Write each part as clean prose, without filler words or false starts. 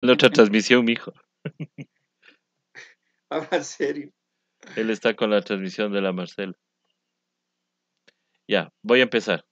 La otra transmisión, mijo. Habla serio. Él está con la transmisión de la Marcela. Ya, voy a empezar.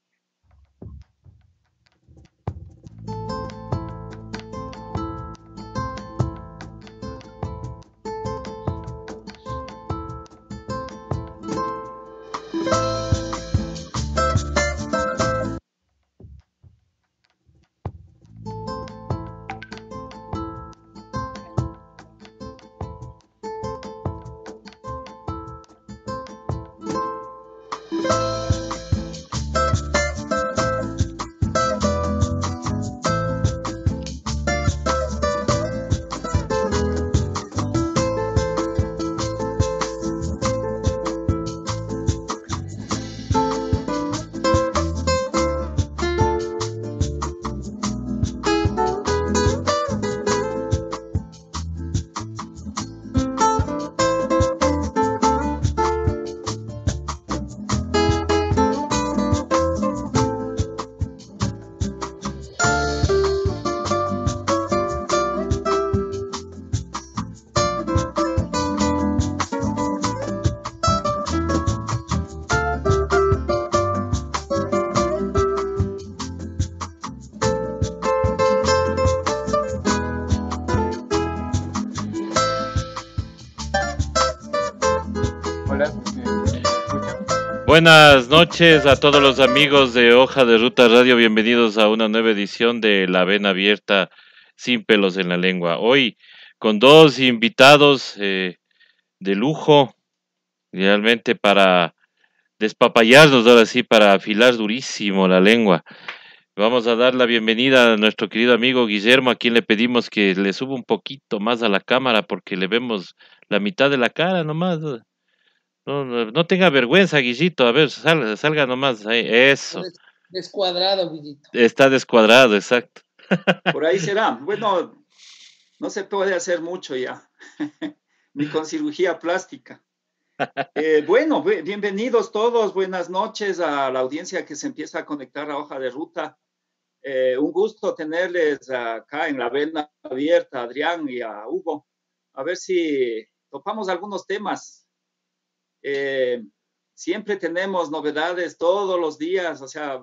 Hola, ¿me escuchan? Buenas noches a todos los amigos de Hoja de Ruta Radio. Bienvenidos a una nueva edición de La Vena Abierta sin pelos en la lengua. Hoy con dos invitados de lujo, realmente para despapallarnos, ahora sí, para afilar durísimo la lengua. Vamos a dar la bienvenida a nuestro querido amigo Guillermo, a quien le pedimos que le suba un poquito más a la cámara porque le vemos la mitad de la cara nomás. No tenga vergüenza, Guillito. A ver, salga nomás ahí. Está Eso. descuadrado, Villito. Está descuadrado, exacto. Por ahí será. Bueno, no se puede hacer mucho ya, ni con cirugía plástica. Bueno, bienvenidos todos, buenas noches a la audiencia que se empieza a conectar a Hoja de Ruta. Un gusto tenerles acá en la vena abierta, a Adrián y a Hugo. A ver si topamos algunos temas. Eh, Siempre tenemos novedades todos los días, o sea,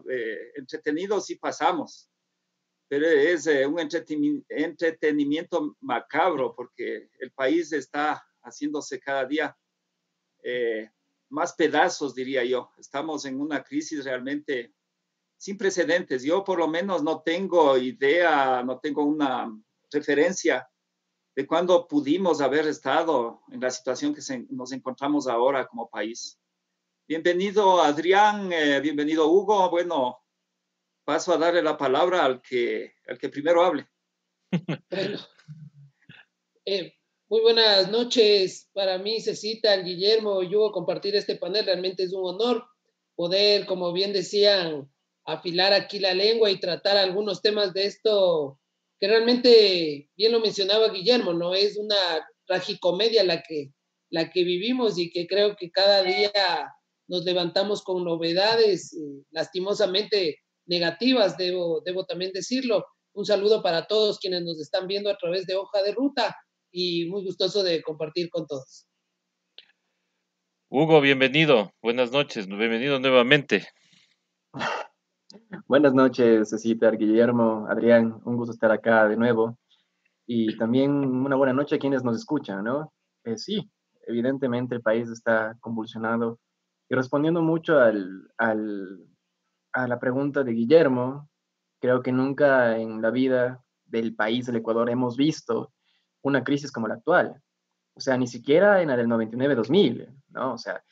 entretenidos y pasamos, pero es un entretenimiento macabro porque el país está haciéndose cada día eh, más pedazos, diría yo. Estamos en una crisis realmente sin precedentes. Yo por lo menos no tengo idea, no tengo una referencia de cuándo pudimos haber estado en la situación que nos encontramos ahora como país. Bienvenido Adrián, bienvenido Hugo. Bueno, paso a darle la palabra al que primero hable. Bueno, eh, muy buenas noches. Para mí, Cecita, Guillermo y Hugo, compartir este panel realmente es un honor poder, como bien decían, afilar aquí la lengua y tratar algunos temas de esto que realmente, bien lo mencionaba Guillermo, no es una tragicomedia la que vivimos y que creo que cada día nos levantamos con novedades, lastimosamente negativas, debo también decirlo. Un saludo para todos quienes nos están viendo a través de Hoja de Ruta y muy gustoso de compartir con todos. Hugo, bienvenido. Buenas noches. Bienvenido nuevamente. Buenas noches, Cecita, Guillermo, Adrián, un gusto estar acá de nuevo. Y también una buena noche a quienes nos escuchan, ¿no? Sí, evidentemente el país está convulsionado. Y respondiendo mucho a la pregunta de Guillermo, creo que nunca en la vida del país, del Ecuador, hemos visto una crisis como la actual. O sea, ni siquiera en la del 99-2000, ¿no? O sea,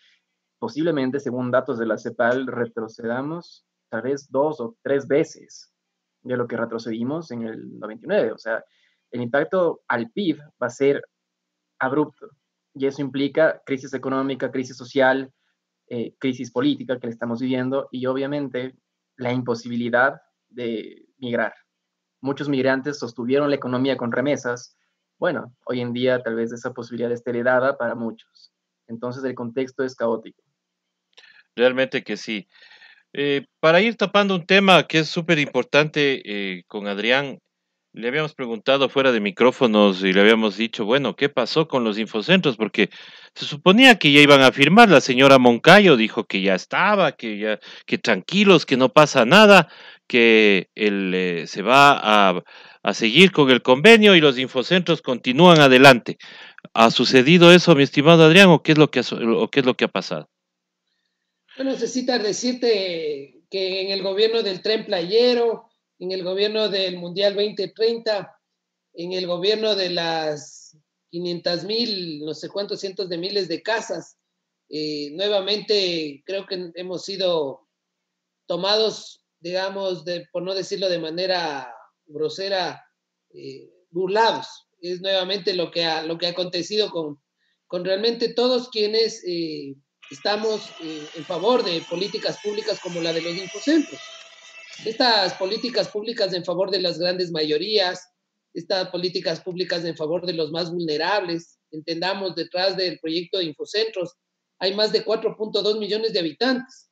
posiblemente, según datos de la CEPAL, retrocedamos tal vez 2 o 3 veces de lo que retrocedimos en el 99. O sea, el impacto al PIB va a ser abrupto y eso implica crisis económica, crisis social, crisis política que le estamos viviendo y obviamente la imposibilidad de migrar. Muchos migrantes sostuvieron la economía con remesas. Bueno, hoy en día tal vez esa posibilidad esté heredada para muchos. Entonces el contexto es caótico. Realmente que sí. Para ir tapando un tema que es súper importante con Adrián, Le habíamos preguntado fuera de micrófonos y le habíamos dicho, bueno, ¿qué pasó con los infocentros? Porque se suponía que ya iban a firmar. La señora Moncayo dijo que ya estaba, que tranquilos, que no pasa nada, que se va a seguir con el convenio y los infocentros continúan adelante. ¿Ha sucedido eso, mi estimado Adrián, o qué es lo que o qué es lo que ha pasado? Bueno, necesita decirte que en el gobierno del Tren Playero, en el gobierno del Mundial 2030, en el gobierno de las 500,000, no sé cuántos cientos de miles de casas, nuevamente creo que hemos sido tomados, digamos, por no decirlo de manera grosera, burlados. Es nuevamente lo que ha acontecido con realmente todos quienes estamos en favor de políticas públicas como la de los infocentros. Estas políticas públicas en favor de las grandes mayorías, estas políticas públicas en favor de los más vulnerables, entendamos, detrás del proyecto de Infocentros hay más de 4.2 millones de habitantes.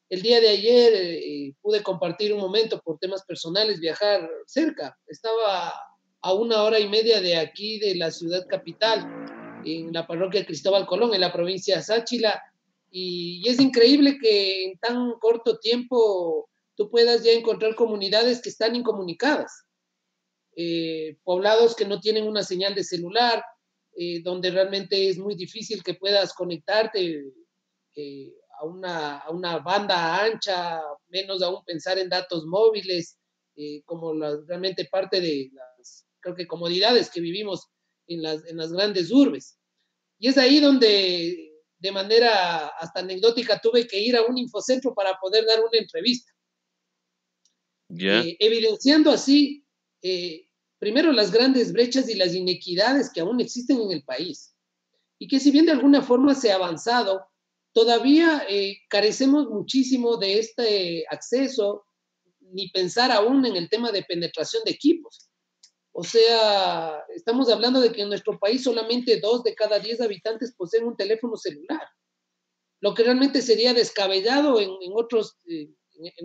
El día de ayer pude compartir un momento por temas personales, viajar cerca. Estaba a 1 hora y media de aquí, de la ciudad capital, en la parroquia Cristóbal Colón, en la provincia de Sáchila. Y es increíble que en tan corto tiempo tú puedas ya encontrar comunidades que están incomunicadas, poblados que no tienen una señal de celular, donde realmente es muy difícil que puedas conectarte a una banda ancha, menos aún pensar en datos móviles, como realmente parte de las, creo que, comodidades que vivimos en las grandes urbes. Y es ahí donde de manera hasta anecdótica tuve que ir a un infocentro para poder dar una entrevista, ¿Ya? Evidenciando así, primero, las grandes brechas y las inequidades que aún existen en el país. Y que si bien de alguna forma se ha avanzado, todavía carecemos muchísimo de este acceso, ni pensar aún en el tema de penetración de equipos. O sea, estamos hablando de que en nuestro país solamente 2 de cada 10 habitantes poseen un teléfono celular, lo que realmente sería descabellado en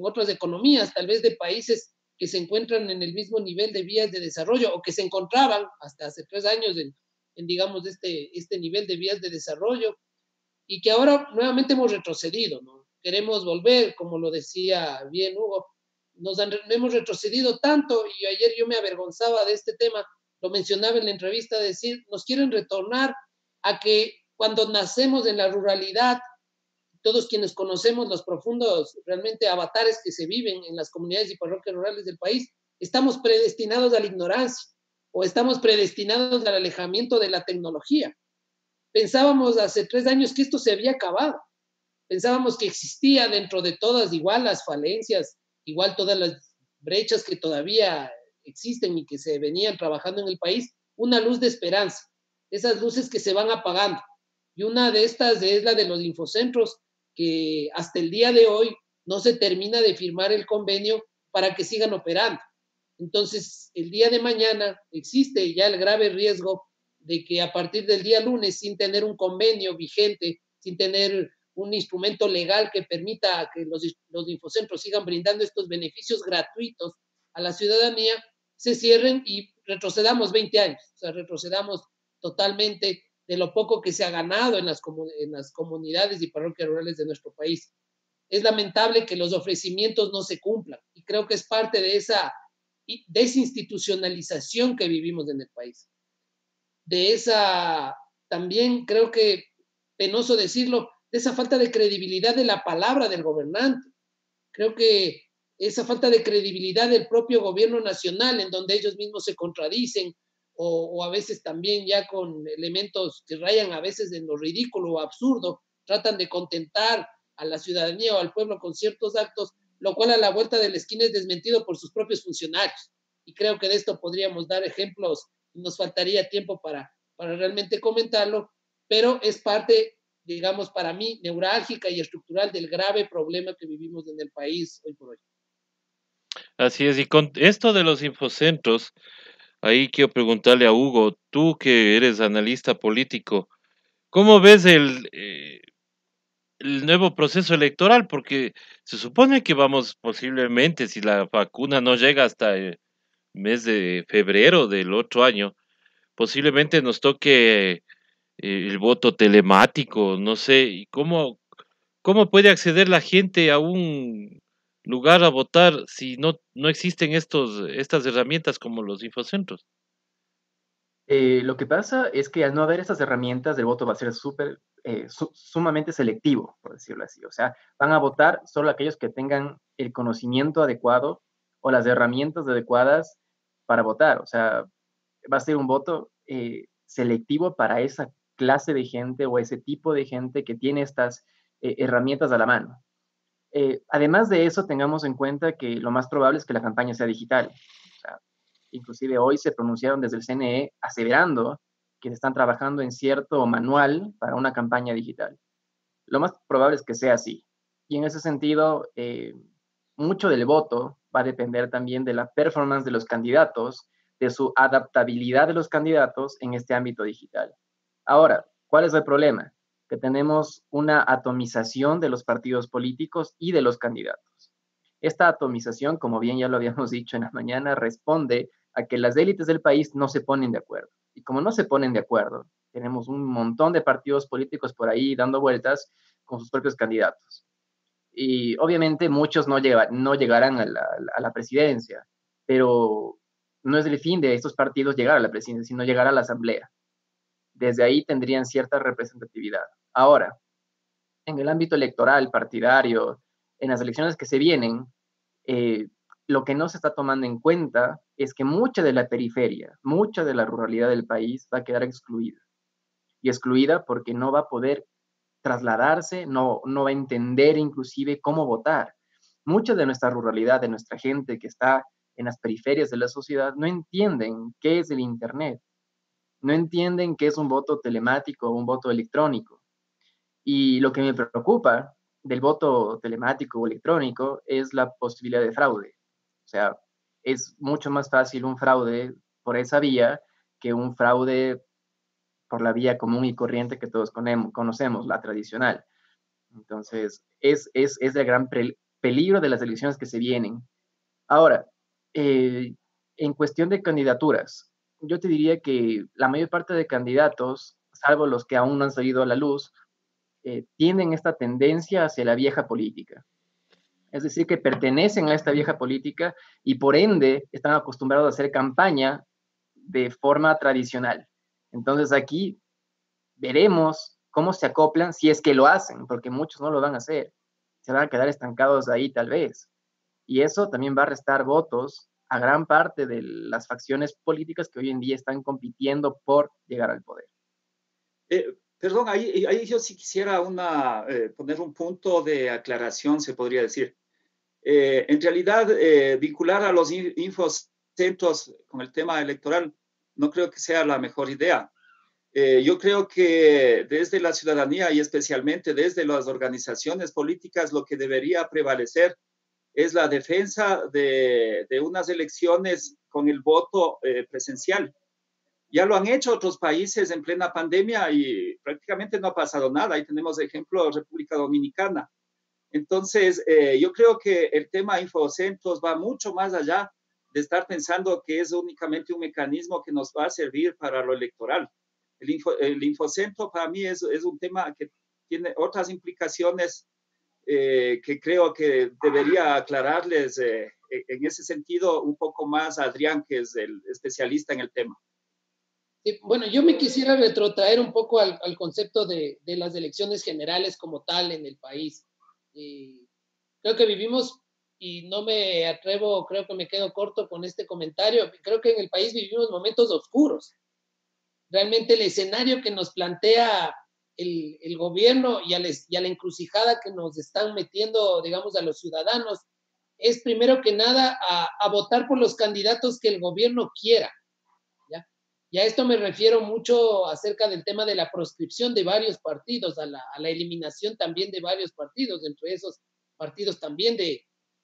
otras economías, tal vez de países que se encuentran en el mismo nivel de vías de desarrollo o que se encontraban hasta hace 3 años digamos, este nivel de vías de desarrollo, y que ahora nuevamente hemos retrocedido, ¿no? Queremos volver, como lo decía bien Hugo, hemos retrocedido tanto, y ayer yo me avergonzaba de este tema, lo mencionaba en la entrevista, decir, nos quieren retornar a que cuando nacemos en la ruralidad, todos quienes conocemos los profundos realmente avatares que se viven en las comunidades y parroquias rurales del país, estamos predestinados a la ignorancia o estamos predestinados al alejamiento de la tecnología. Pensábamos hace 3 años que esto se había acabado. Pensábamos que existía dentro de todas igual las falencias, igual todas las brechas que todavía existen y que se venían trabajando en el país, una luz de esperanza. Esas luces que se van apagando. Y una de estas es la de los infocentros, que hasta el día de hoy no se termina de firmar el convenio para que sigan operando. Entonces, el día de mañana existe ya el grave riesgo de que a partir del día lunes, sin tener un convenio vigente, sin tener un instrumento legal que permita que los infocentros sigan brindando estos beneficios gratuitos a la ciudadanía, se cierren y retrocedamos 20 años. O sea, retrocedamos totalmente de lo poco que se ha ganado en las comunidades y parroquias rurales de nuestro país. Es lamentable que los ofrecimientos no se cumplan, y creo que es parte de esa desinstitucionalización que vivimos en el país. De esa, también creo que, penoso decirlo, de esa falta de credibilidad de la palabra del gobernante. Creo que esa falta de credibilidad del propio gobierno nacional, en donde ellos mismos se contradicen, o a veces también ya con elementos que rayan a veces en lo ridículo o absurdo, tratan de contentar a la ciudadanía o al pueblo con ciertos actos, lo cual a la vuelta de la esquina es desmentido por sus propios funcionarios. Y creo que de esto podríamos dar ejemplos, nos faltaría tiempo para realmente comentarlo, pero es parte, digamos, para mí, neurálgica y estructural del grave problema que vivimos en el país hoy por hoy. Así es, y con esto de los infocentros, ahí quiero preguntarle a Hugo, tú que eres analista político, ¿cómo ves el nuevo proceso electoral? Porque se supone que vamos posiblemente, si la vacuna no llega hasta mes de febrero del otro año, posiblemente nos toque el voto telemático, no sé, ¿y cómo puede acceder la gente a un lugar a votar si no existen estas herramientas como los infocentros? Lo que pasa es que al no haber estas herramientas, el voto va a ser sumamente selectivo, por decirlo así. O sea, van a votar solo aquellos que tengan el conocimiento adecuado o las herramientas adecuadas para votar. O sea, va a ser un voto selectivo para esa clase de gente o ese tipo de gente que tiene estas herramientas a la mano. Además de eso, tengamos en cuenta que lo más probable es que la campaña sea digital. O sea, inclusive hoy se pronunciaron desde el CNE aseverando que se están trabajando en cierto manual para una campaña digital. Lo más probable es que sea así. Y en ese sentido, mucho del voto va a depender también de la performance de los candidatos, de su adaptabilidad de los candidatos en este ámbito digital. Ahora, ¿cuál es el problema? Que tenemos una atomización de los partidos políticos y de los candidatos. Esta atomización, como bien ya lo habíamos dicho en la mañana, responde a que las élites del país no se ponen de acuerdo. Y como no se ponen de acuerdo, tenemos un montón de partidos políticos por ahí dando vueltas con sus propios candidatos. Y obviamente muchos no llegarán a la presidencia, pero no es el fin de estos partidos llegar a la presidencia, sino llegar a la asamblea. Desde ahí tendrían cierta representatividad. Ahora, en el ámbito electoral, partidario, en las elecciones que se vienen, eh, lo que no se está tomando en cuenta es que mucha de la periferia, mucha de la ruralidad del país va a quedar excluida. Y excluida porque no va a poder trasladarse, no va a entender inclusive cómo votar. Mucha de nuestra ruralidad, de nuestra gente que está en las periferias de la sociedad, no entienden qué es el Internet, no entienden qué es un voto telemático o un voto electrónico. Y lo que me preocupa del voto telemático o electrónico es la posibilidad de fraude. O sea, es mucho más fácil un fraude por esa vía que un fraude por la vía común y corriente que todos conocemos, la tradicional. Entonces, es el gran peligro de las elecciones que se vienen. Ahora, en cuestión de candidaturas, yo te diría que la mayor parte de candidatos, salvo los que aún no han salido a la luz, tienen esta tendencia hacia la vieja política. Es decir, que pertenecen a esta vieja política y por ende están acostumbrados a hacer campaña de forma tradicional. Entonces aquí veremos cómo se acoplan si es que lo hacen, porque muchos no lo van a hacer. Se van a quedar estancados ahí tal vez. Y eso también va a restar votos a gran parte de las facciones políticas que hoy en día están compitiendo por llegar al poder. Perdón, ahí yo sí quisiera poner un punto de aclaración, se podría decir. En realidad, vincular a los infocentros con el tema electoral no creo que sea la mejor idea. Yo creo que desde la ciudadanía y especialmente desde las organizaciones políticas lo que debería prevalecer es la defensa de unas elecciones con el voto presencial. Ya lo han hecho otros países en plena pandemia y prácticamente no ha pasado nada. Ahí tenemos ejemplo República Dominicana. Entonces, yo creo que el tema infocentros va mucho más allá de estar pensando que es únicamente un mecanismo que nos va a servir para lo electoral. El infocentro para mí es un tema que tiene otras implicaciones que creo que debería aclararles en ese sentido un poco más a Adrián, que es el especialista en el tema. Sí, bueno, yo me quisiera retrotraer un poco al concepto de las elecciones generales como tal en el país. Creo que vivimos, y no me atrevo, creo que me quedo corto con este comentario, creo que en el país vivimos momentos oscuros. Realmente el escenario que nos plantea el gobierno y a la encrucijada que nos están metiendo, digamos, a los ciudadanos, es primero que nada a votar por los candidatos que el gobierno quiera. ¿Ya? Y a esto me refiero mucho acerca del tema de la proscripción de varios partidos, a la eliminación también de varios partidos, entre esos partidos también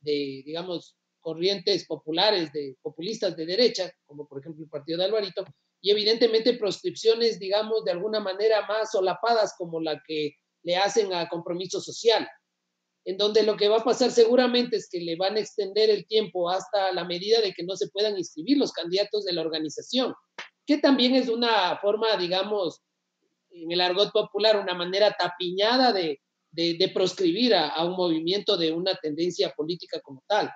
digamos, corrientes populares, de populistas de derecha, como por ejemplo el partido de Alvarito, y evidentemente proscripciones, digamos, de alguna manera más solapadas como la que le hacen a Compromiso Social. en donde lo que va a pasar seguramente es que le van a extender el tiempo hasta la medida de que no se puedan inscribir los candidatos de la organización, que también es una forma, digamos, en el argot popular, una manera tapiñada de proscribir a un movimiento de una tendencia política como tal.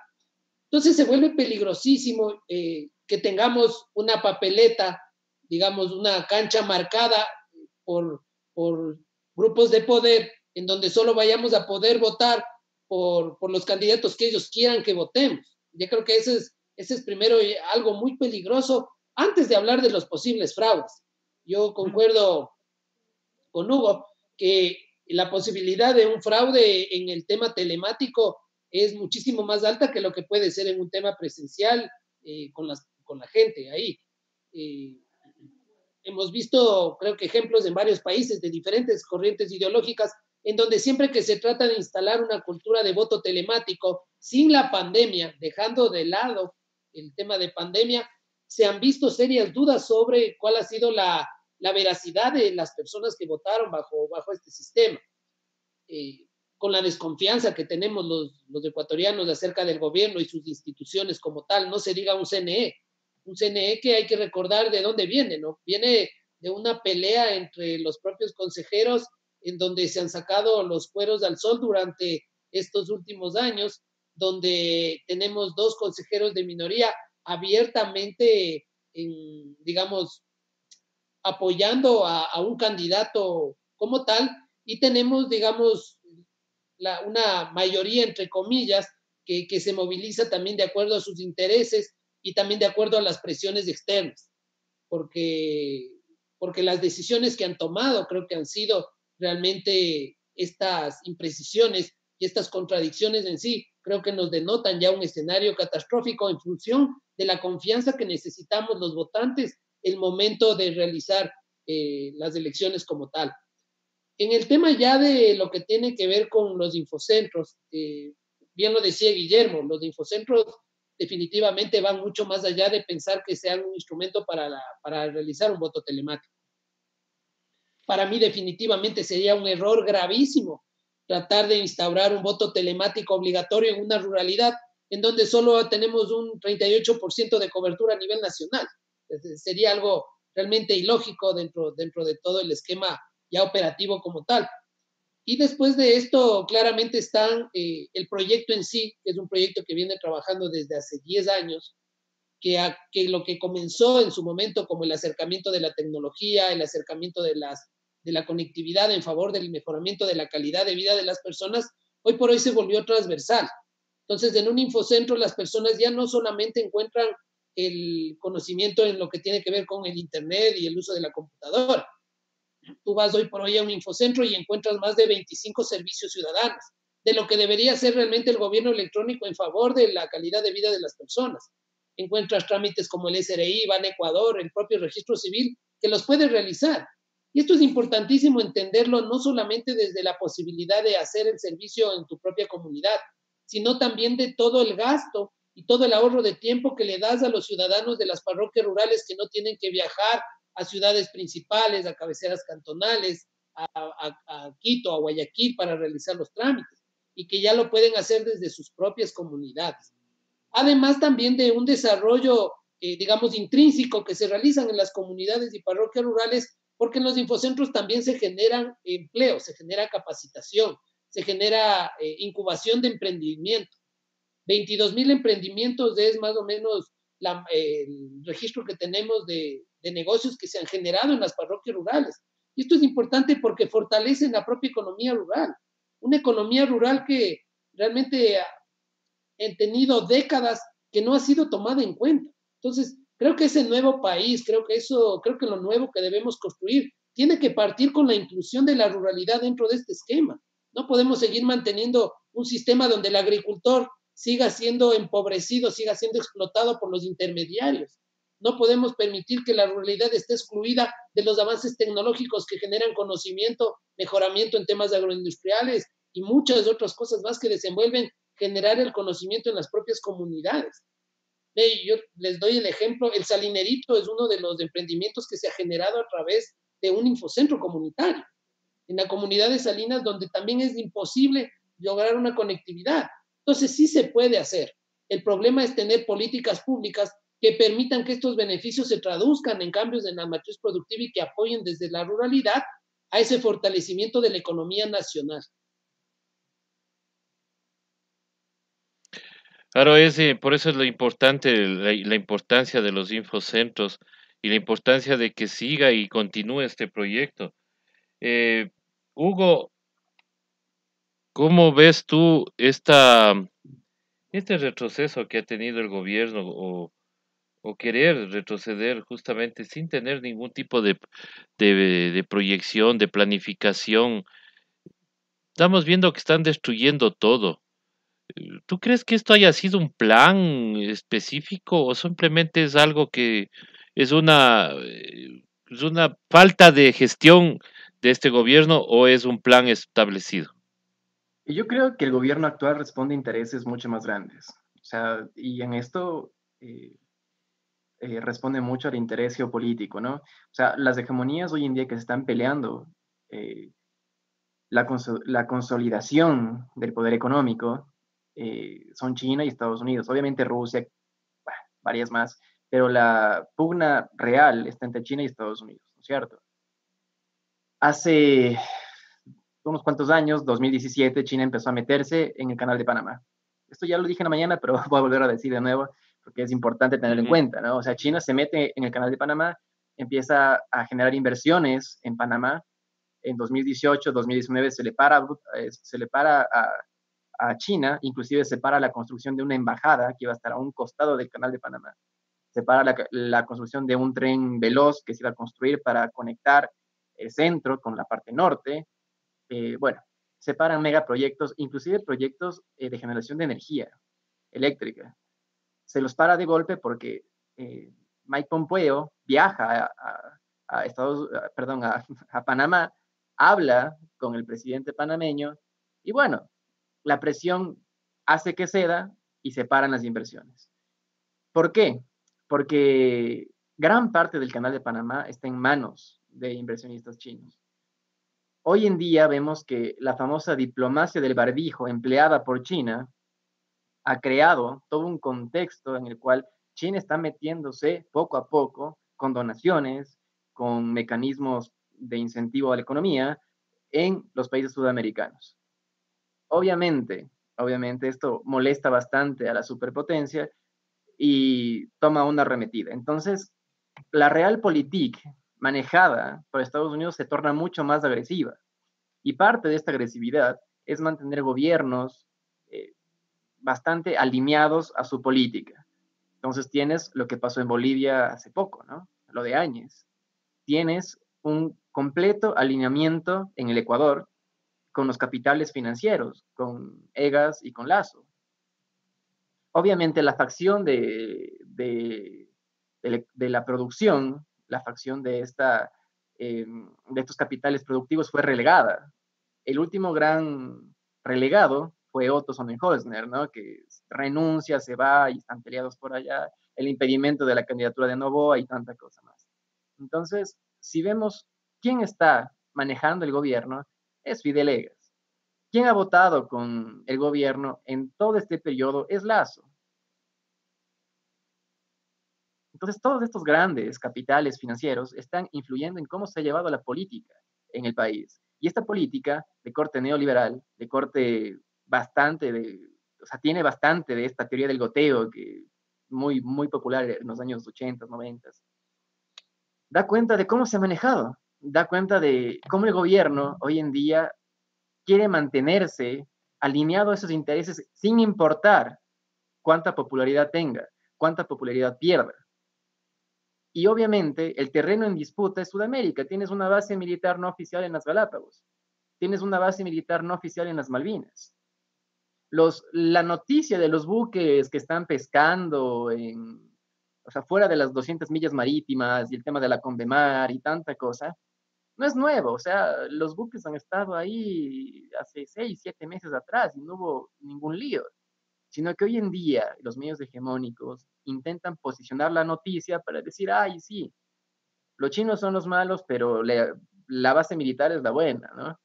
Entonces se vuelve peligrosísimo que tengamos una papeleta, digamos, una cancha marcada por grupos de poder, en donde solo vayamos a poder votar por los candidatos que ellos quieran que votemos. Yo creo que ese es primero algo muy peligroso antes de hablar de los posibles fraudes. Yo concuerdo con Hugo que la posibilidad de un fraude en el tema telemático es muchísimo más alta que lo que puede ser en un tema presencial con la gente ahí. Hemos visto, creo que ejemplos en varios países de diferentes corrientes ideológicas en donde siempre que se trata de instalar una cultura de voto telemático sin la pandemia, dejando de lado el tema de pandemia, se han visto serias dudas sobre cuál ha sido la veracidad de las personas que votaron bajo este sistema. Con la desconfianza que tenemos los ecuatorianos acerca del gobierno y sus instituciones como tal, no se diga un CNE que hay que recordar de dónde viene, ¿no? Viene de una pelea entre los propios consejeros en donde se han sacado los cueros al sol durante estos últimos años, donde tenemos 2 consejeros de minoría abiertamente, digamos, apoyando a un candidato como tal, y tenemos, digamos, una mayoría, entre comillas, que se moviliza también de acuerdo a sus intereses y también de acuerdo a las presiones externas, porque las decisiones que han tomado creo que han sido realmente estas imprecisiones y estas contradicciones en sí, creo que nos denotan ya un escenario catastrófico en función de la confianza que necesitamos los votantes el momento de realizar las elecciones como tal. En el tema ya de lo que tiene que ver con los infocentros, bien lo decía Guillermo, los infocentros definitivamente van mucho más allá de pensar que sean un instrumento para realizar un voto telemático. Para mí definitivamente sería un error gravísimo tratar de instaurar un voto telemático obligatorio en una ruralidad en donde solo tenemos un 38% de cobertura a nivel nacional. Sería algo realmente ilógico dentro de todo el esquema ya operativo como tal. Y después de esto, claramente está el proyecto en sí, que es un proyecto que viene trabajando desde hace 10 años, que lo que comenzó en su momento como el acercamiento de la tecnología, el acercamiento de la conectividad en favor del mejoramiento de la calidad de vida de las personas, hoy por hoy se volvió transversal. Entonces, en un infocentro las personas ya no solamente encuentran el conocimiento en lo que tiene que ver con el Internet y el uso de la computadora. Tú vas hoy por hoy a un infocentro y encuentras más de 25 servicios ciudadanos, de lo que debería ser realmente el gobierno electrónico en favor de la calidad de vida de las personas. Encuentras trámites como el SRI, Ban Ecuador, el propio registro civil, que los puedes realizar. Y esto es importantísimo entenderlo no solamente desde la posibilidad de hacer el servicio en tu propia comunidad, sino también de todo el gasto y todo el ahorro de tiempo que le das a los ciudadanos de las parroquias rurales que no tienen que viajar a ciudades principales, a cabeceras cantonales, a Quito, a Guayaquil para realizar los trámites y que ya lo pueden hacer desde sus propias comunidades. Además también de un desarrollo, digamos, intrínseco que se realizan en las comunidades y parroquias rurales, porque en los infocentros también se generan empleo, se genera capacitación, se genera incubación de emprendimiento. 22,000 emprendimientos es más o menos el registro que tenemos de negocios que se han generado en las parroquias rurales. Y esto es importante porque fortalece la propia economía rural. Una economía rural que realmente ha tenido décadas que no ha sido tomada en cuenta. Entonces, creo que ese nuevo país, creo que lo nuevo que debemos construir tiene que partir con la inclusión de la ruralidad dentro de este esquema. No podemos seguir manteniendo un sistema donde el agricultor siga siendo empobrecido, siga siendo explotado por los intermediarios. No podemos permitir que la ruralidad esté excluida de los avances tecnológicos que generan conocimiento, mejoramiento en temas agroindustriales y muchas otras cosas más que desenvuelven generar el conocimiento en las propias comunidades. Yo les doy el ejemplo, el Salinerito es uno de los emprendimientos que se ha generado a través de un infocentro comunitario, en la comunidad de Salinas, donde también es imposible lograr una conectividad. Entonces sí se puede hacer. El problema es tener políticas públicas que permitan que estos beneficios se traduzcan en cambios en la matriz productiva y que apoyen desde la ruralidad a ese fortalecimiento de la economía nacional. Claro, por eso es lo importante, la importancia de los infocentros y la importancia de que siga y continúe este proyecto. Eh, Hugo, ¿cómo ves tú este retroceso que ha tenido el gobierno o querer retroceder justamente sin tener ningún tipo de proyección, de planificación? Estamos viendo que están destruyendo todo. ¿Tú crees que esto haya sido un plan específico o simplemente es algo que es una falta de gestión de este gobierno o es un plan establecido? Y yo creo que el gobierno actual responde a intereses mucho más grandes. O sea, y en esto eh, responde mucho al interés geopolítico, ¿no? O sea, las hegemonías hoy en día que se están peleando, eh, la consolidación del poder económico, son China y Estados Unidos. Obviamente Rusia, bah, varias más, pero la pugna real está entre China y Estados Unidos, ¿no es cierto? Hace unos cuantos años, 2017, China empezó a meterse en el canal de Panamá. Esto ya lo dije en la mañana, pero voy a volver a decir de nuevo porque es importante tenerlo en Ujú. cuenta, ¿no? O sea, China se mete en el canal de Panamá, empieza a generar inversiones en Panamá. En 2018, 2019 se le para a China, inclusive se para la construcción de una embajada que iba a estar a un costado del canal de Panamá. Se para la construcción de un tren veloz que se iba a construir para conectar el centro con la parte norte. Bueno, separan megaproyectos, inclusive proyectos de generación de energía eléctrica. Se los para de golpe porque Mike Pompeo viaja a Panamá, habla con el presidente panameño y bueno, la presión hace que ceda y se paran las inversiones. ¿Por qué? Porque gran parte del canal de Panamá está en manos de inversionistas chinos. Hoy en día vemos que la famosa diplomacia del barbijo empleada por China ha creado todo un contexto en el cual China está metiéndose poco a poco con donaciones, con mecanismos de incentivo a la economía en los países sudamericanos. Obviamente, obviamente esto molesta bastante a la superpotencia y toma una arremetida. Entonces, la realpolitik manejada por Estados Unidos se torna mucho más agresiva. Y parte de esta agresividad es mantener gobiernos bastante alineados a su política. Entonces tienes lo que pasó en Bolivia hace poco, ¿no? Lo de Áñez. Tienes un completo alineamiento en el Ecuador con los capitales financieros, con Egas y con Lazo. Obviamente la facción de la producción, la facción de estos capitales productivos fue relegada. El último gran relegado fue Otto Sonnenholzner, ¿no? Que renuncia, se va y están peleados por allá, el impedimento de la candidatura de Novoa y tanta cosa más. Entonces, si vemos quién está manejando el gobierno, es Fidel Egas. ¿Quién ha votado con el gobierno en todo este periodo? Es Lazo. Entonces, todos estos grandes capitales financieros están influyendo en cómo se ha llevado la política en el país. Y esta política de corte neoliberal, de corte o sea, tiene bastante de esta teoría del goteo, que muy, muy popular en los años 80, 90, da cuenta de cómo se ha manejado, da cuenta de cómo el gobierno hoy en día quiere mantenerse alineado a esos intereses sin importar cuánta popularidad tenga, cuánta popularidad pierda. Y obviamente el terreno en disputa es Sudamérica. Tienes una base militar no oficial en las Galápagos. Tienes una base militar no oficial en las Malvinas. La noticia de los buques que están pescando o sea, fuera de las 200 millas marítimas y el tema de la Convemar y tanta cosa, no es nuevo. O sea, los buques han estado ahí hace 6, 7 meses atrás y no hubo ningún lío, sino que hoy en día los medios hegemónicos intentan posicionar la noticia para decir, ay, sí, los chinos son los malos, pero la base militar es la buena, ¿no?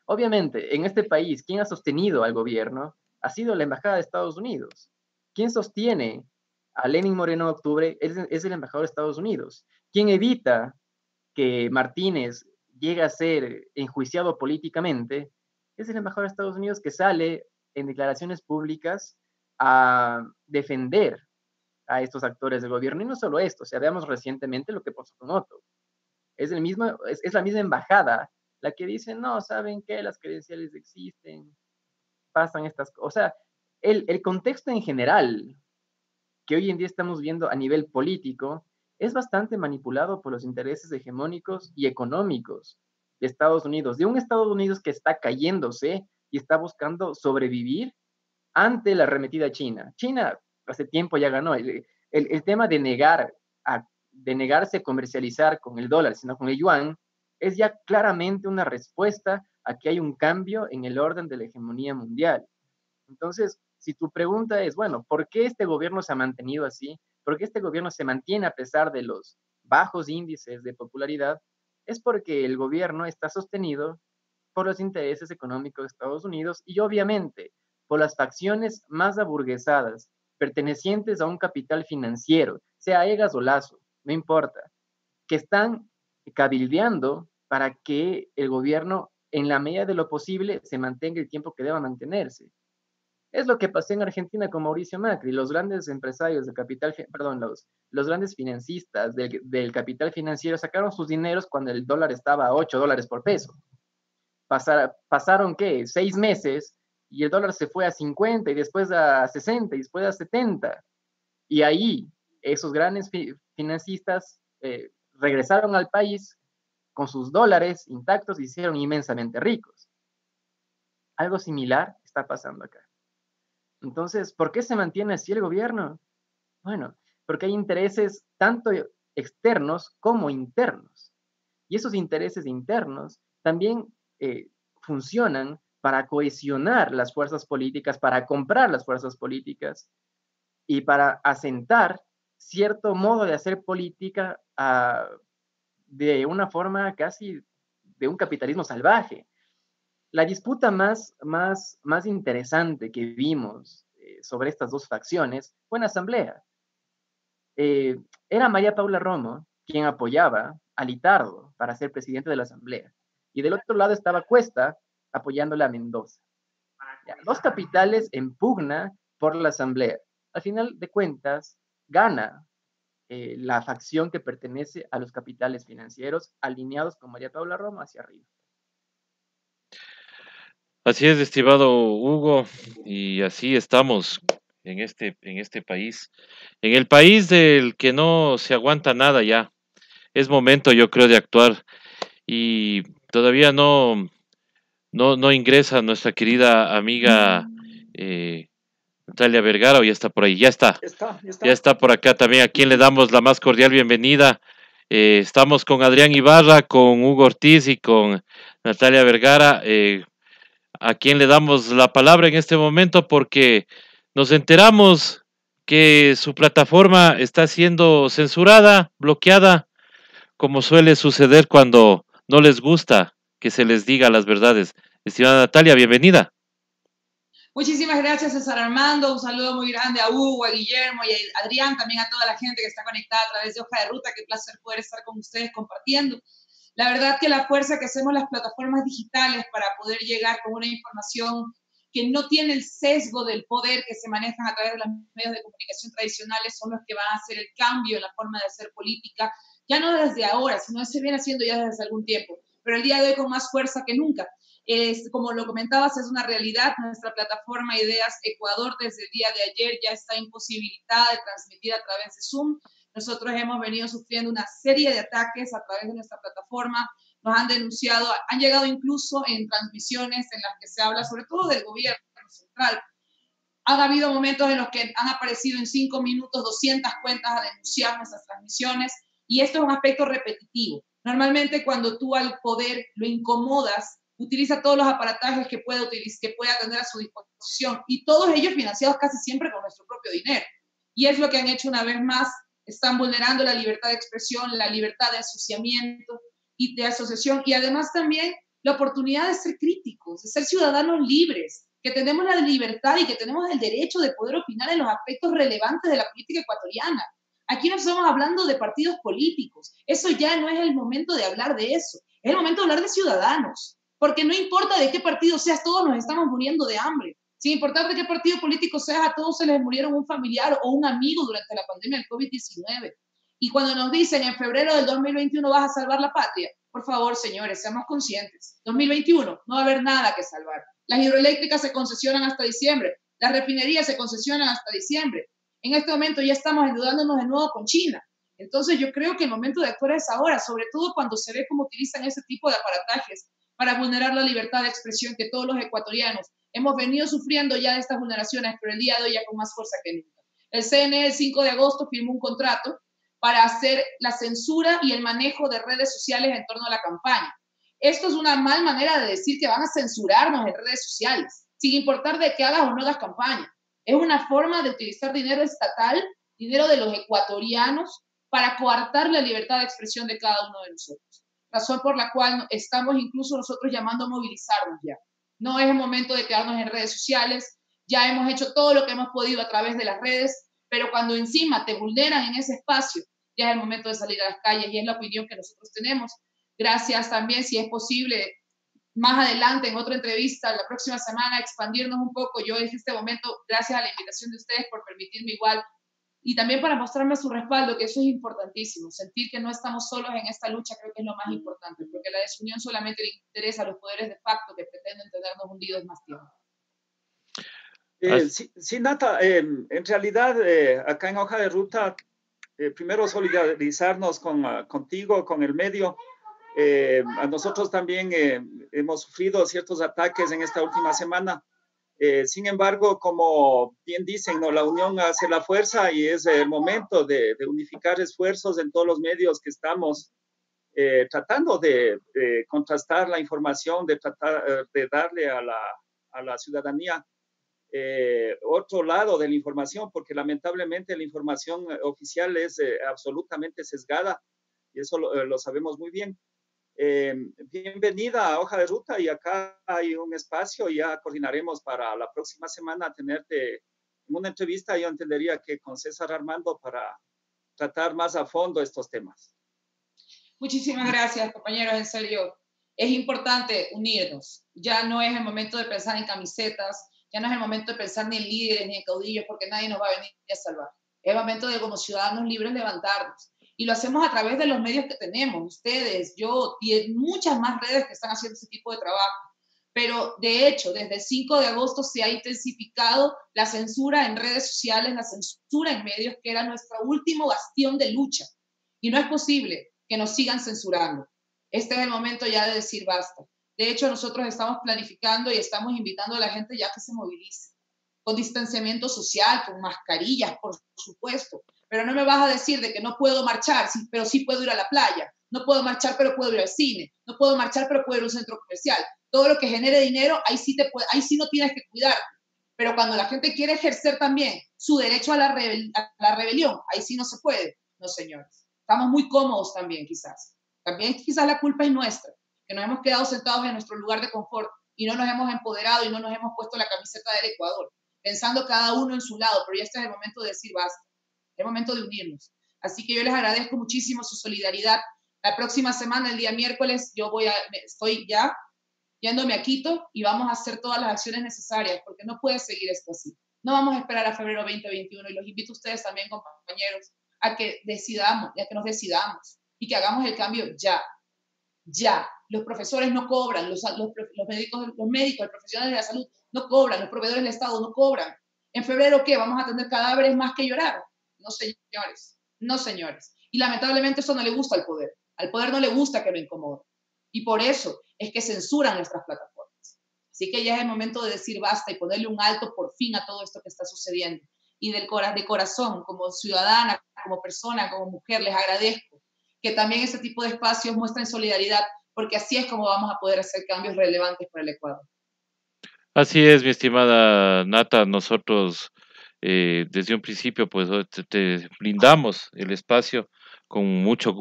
Obviamente, en este país, ¿quién ha sostenido al gobierno? Ha sido la Embajada de Estados Unidos. ¿Quién sostiene a Lenin Moreno Octubre? Es el embajador de Estados Unidos. ¿Quién evita que Martínez llegue a ser enjuiciado políticamente? Es el embajador de Estados Unidos, que sale en declaraciones públicas a defender a estos actores del gobierno. Y no solo esto, o sea, veamos recientemente lo que pasó con Otto. Es la misma embajada la que dice, no, ¿saben qué? Las credenciales existen, pasan estas cosas. O sea, el contexto en general que hoy en día estamos viendo a nivel político es bastante manipulado por los intereses hegemónicos y económicos de Estados Unidos, de un Estados Unidos que está cayéndose y está buscando sobrevivir ante la arremetida China. China hace tiempo ya ganó. El tema de negarse a comercializar con el dólar, sino con el yuan, es ya claramente una respuesta a que hay un cambio en el orden de la hegemonía mundial. Entonces, si tu pregunta es, bueno, ¿por qué este gobierno se ha mantenido así? ¿Por qué este gobierno se mantiene a pesar de los bajos índices de popularidad? Es porque el gobierno está sostenido por los intereses económicos de Estados Unidos y obviamente por las facciones más aburguesadas, pertenecientes a un capital financiero, sea Egas o Lazo, no importa, que están cabildeando para que el gobierno, en la medida de lo posible, se mantenga el tiempo que deba mantenerse. Es lo que pasó en Argentina con Mauricio Macri. Los grandes empresarios del capital, perdón, los grandes financistas del capital financiero sacaron sus dineros cuando el dólar estaba a $8 por peso. Pasaron, ¿qué? 6 meses y el dólar se fue a 50 y después a 60 y después a 70. Y ahí esos grandes financistas regresaron al país con sus dólares intactos y se hicieron inmensamente ricos. Algo similar está pasando acá. Entonces, ¿por qué se mantiene así el gobierno? Bueno, porque hay intereses tanto externos como internos. Y esos intereses internos también funcionan para cohesionar las fuerzas políticas, para comprar las fuerzas políticas y para asentar cierto modo de hacer política de una forma casi de un capitalismo salvaje. La disputa más interesante que vimos sobre estas dos facciones fue en la Asamblea. Era María Paula Romo quien apoyaba a Litardo para ser presidente de la Asamblea. Y del otro lado estaba Cuesta apoyándola a Mendoza. Ya, dos capitales en pugna por la Asamblea. Al final de cuentas, gana la facción que pertenece a los capitales financieros alineados con María Paula Romo hacia arriba. Así es, estimado Hugo, y así estamos en este país, en el país del que no se aguanta nada ya. Es momento, yo creo, de actuar y todavía no ingresa nuestra querida amiga Natalia Vergara, o ya está por ahí, ya está. Ya está por acá también, a quien le damos la más cordial bienvenida. Estamos con Adrián Ibarra, con Hugo Ortiz y con Natalia Vergara, a quien le damos la palabra en este momento porque nos enteramos que su plataforma está siendo censurada, bloqueada, como suele suceder cuando no les gusta que se les diga las verdades. Estimada Natalia, bienvenida. Muchísimas gracias, César Armando. Un saludo muy grande a Hugo, a Guillermo y a Adrián, también a toda la gente que está conectada a través de Hoja de Ruta. Qué placer poder estar con ustedes compartiendo. La verdad que la fuerza que hacemos las plataformas digitales para poder llegar con una información que no tiene el sesgo del poder que se manejan a través de los medios de comunicación tradicionales son los que van a hacer el cambio en la forma de hacer política, ya no desde ahora, sino se viene haciendo ya desde hace algún tiempo, pero el día de hoy con más fuerza que nunca. Como lo comentabas, es una realidad. Nuestra plataforma Ideas Ecuador desde el día de ayer ya está imposibilitada de transmitir a través de Zoom. Nosotros hemos venido sufriendo una serie de ataques a través de nuestra plataforma. Nos han denunciado, han llegado incluso en transmisiones en las que se habla sobre todo del gobierno central. Han habido momentos en los que han aparecido en 5 minutos 200 cuentas a denunciar nuestras transmisiones y esto es un aspecto repetitivo. Normalmente cuando tú al poder lo incomodas, utiliza todos los aparatajes que pueda tener a su disposición y todos ellos financiados casi siempre con nuestro propio dinero. Y es lo que han hecho una vez más, están vulnerando la libertad de expresión, la libertad de asociamiento y de asociación y además también la oportunidad de ser críticos, de ser ciudadanos libres, que tenemos la libertad y que tenemos el derecho de poder opinar en los aspectos relevantes de la política ecuatoriana. Aquí no estamos hablando de partidos políticos, eso ya no es el momento de hablar de eso, es el momento de hablar de ciudadanos, porque no importa de qué partido seas, todos nos estamos muriendo de hambre. Sin importar de qué partido político seas, a todos se les murieron un familiar o un amigo durante la pandemia del COVID-19. Y cuando nos dicen en febrero del 2021 vas a salvar la patria, por favor, señores, seamos conscientes. 2021, no va a haber nada que salvar. Las hidroeléctricas se concesionan hasta diciembre, las refinerías se concesionan hasta diciembre. En este momento ya estamos endeudándonos de nuevo con China. Entonces yo creo que el momento de actuar es ahora, sobre todo cuando se ve cómo utilizan ese tipo de aparatajes para vulnerar la libertad de expresión que todos los ecuatorianos hemos venido sufriendo ya de estas vulneraciones, pero el día de hoy ya con más fuerza que nunca. El CNE el 5 de agosto firmó un contrato para hacer la censura y el manejo de redes sociales en torno a la campaña. Esto es una mal manera de decir que van a censurarnos en redes sociales, sin importar de qué hagas o no hagas campaña. Es una forma de utilizar dinero estatal, dinero de los ecuatorianos, para coartar la libertad de expresión de cada uno de nosotros. Razón por la cual estamos incluso nosotros llamando a movilizarnos ya. No es el momento de quedarnos en redes sociales, ya hemos hecho todo lo que hemos podido a través de las redes, pero cuando encima te vulneran en ese espacio, ya es el momento de salir a las calles y es la opinión que nosotros tenemos. Gracias también, si es posible, más adelante en otra entrevista, la próxima semana, expandirnos un poco. Yo en este momento, gracias a la invitación de ustedes por permitirme igual, y también para mostrarme su respaldo, que eso es importantísimo. Sentir que no estamos solos en esta lucha creo que es lo más importante, porque la desunión solamente le interesa a los poderes de facto que pretenden tenernos hundidos más tiempo. Sí, Nata, en realidad acá en Hoja de Ruta, primero solidarizarnos contigo, con el medio. A nosotros también hemos sufrido ciertos ataques en esta última semana. Sin embargo, como bien dicen, ¿no? La unión hace la fuerza y es el momento de unificar esfuerzos en todos los medios que estamos tratando de contrastar la información, de tratar de darle a la ciudadanía otro lado de la información, porque lamentablemente la información oficial es absolutamente sesgada y eso lo sabemos muy bien. Bienvenida a Hoja de Ruta y acá hay un espacio y ya coordinaremos para la próxima semana tenerte en una entrevista, yo entendería que con César Armando, para tratar más a fondo estos temas. Muchísimas gracias, compañeros, en serio. Es importante unirnos. Ya no es el momento de pensar en camisetas, ya no es el momento de pensar ni en líderes ni en caudillos, porque nadie nos va a venir a salvar. Es el momento de, como ciudadanos libres, levantarnos. Y lo hacemos a través de los medios que tenemos, ustedes, yo, y muchas más redes que están haciendo ese tipo de trabajo. Pero, de hecho, desde el 5 de agosto se ha intensificado la censura en redes sociales, la censura en medios, que era nuestro último bastión de lucha. Y no es posible que nos sigan censurando. Este es el momento ya de decir basta. De hecho, nosotros estamos planificando y estamos invitando a la gente ya que se movilice, con distanciamiento social, con mascarillas, por supuesto. Pero no me vas a decir de que no puedo marchar, pero sí puedo ir a la playa. No puedo marchar, pero puedo ir al cine. No puedo marchar, pero puedo ir a un centro comercial. Todo lo que genere dinero, ahí sí no tienes que cuidarte. Pero cuando la gente quiere ejercer también su derecho a la rebelión, ahí sí no se puede. No, señores. Estamos muy cómodos también, quizás. También quizás la culpa es nuestra, que nos hemos quedado sentados en nuestro lugar de confort y no nos hemos empoderado y no nos hemos puesto la camiseta del Ecuador, pensando cada uno en su lado, pero ya este es el momento de decir basta. Es momento de unirnos. Así que yo les agradezco muchísimo su solidaridad. La próxima semana, el día miércoles, estoy ya yéndome a Quito y vamos a hacer todas las acciones necesarias, porque no puede seguir esto así. No vamos a esperar a febrero 2021 y los invito a ustedes también, compañeros, a que nos decidamos y que hagamos el cambio ya. Ya. Los profesores no cobran, los médicos, los profesionales de la salud no cobran, los proveedores del Estado no cobran. ¿En febrero qué? ¿Vamos a tener cadáveres más que llorar? No, señores, no, señores. Y lamentablemente eso no le gusta al poder. Al poder no le gusta que lo incomoden. Y por eso es que censuran nuestras plataformas. Así que ya es el momento de decir basta y ponerle un alto por fin a todo esto que está sucediendo. Y de corazón, como ciudadana, como persona, como mujer, les agradezco que también este tipo de espacios muestren solidaridad, porque así es como vamos a poder hacer cambios relevantes para el Ecuador. Así es, mi estimada Nata, nosotros desde un principio pues te brindamos el espacio con mucho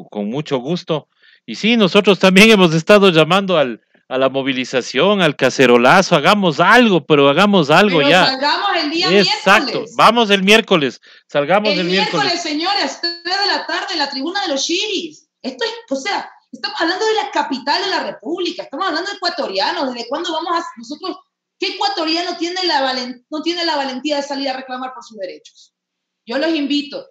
gusto. Y sí, nosotros también hemos estado llamando al a la movilización, al cacerolazo, hagamos algo, pero hagamos algo Pero ya. salgamos el día Exacto, miércoles. vamos el miércoles, salgamos el miércoles, señores, 3 de la tarde en la tribuna de los Chiris. Esto es, o sea, estamos hablando de la capital de la República, estamos hablando de ecuatorianos, ¿desde cuándo vamos a nosotros? ¿Qué ecuatoriano no tiene la valentía de salir a reclamar por sus derechos? Yo los invito,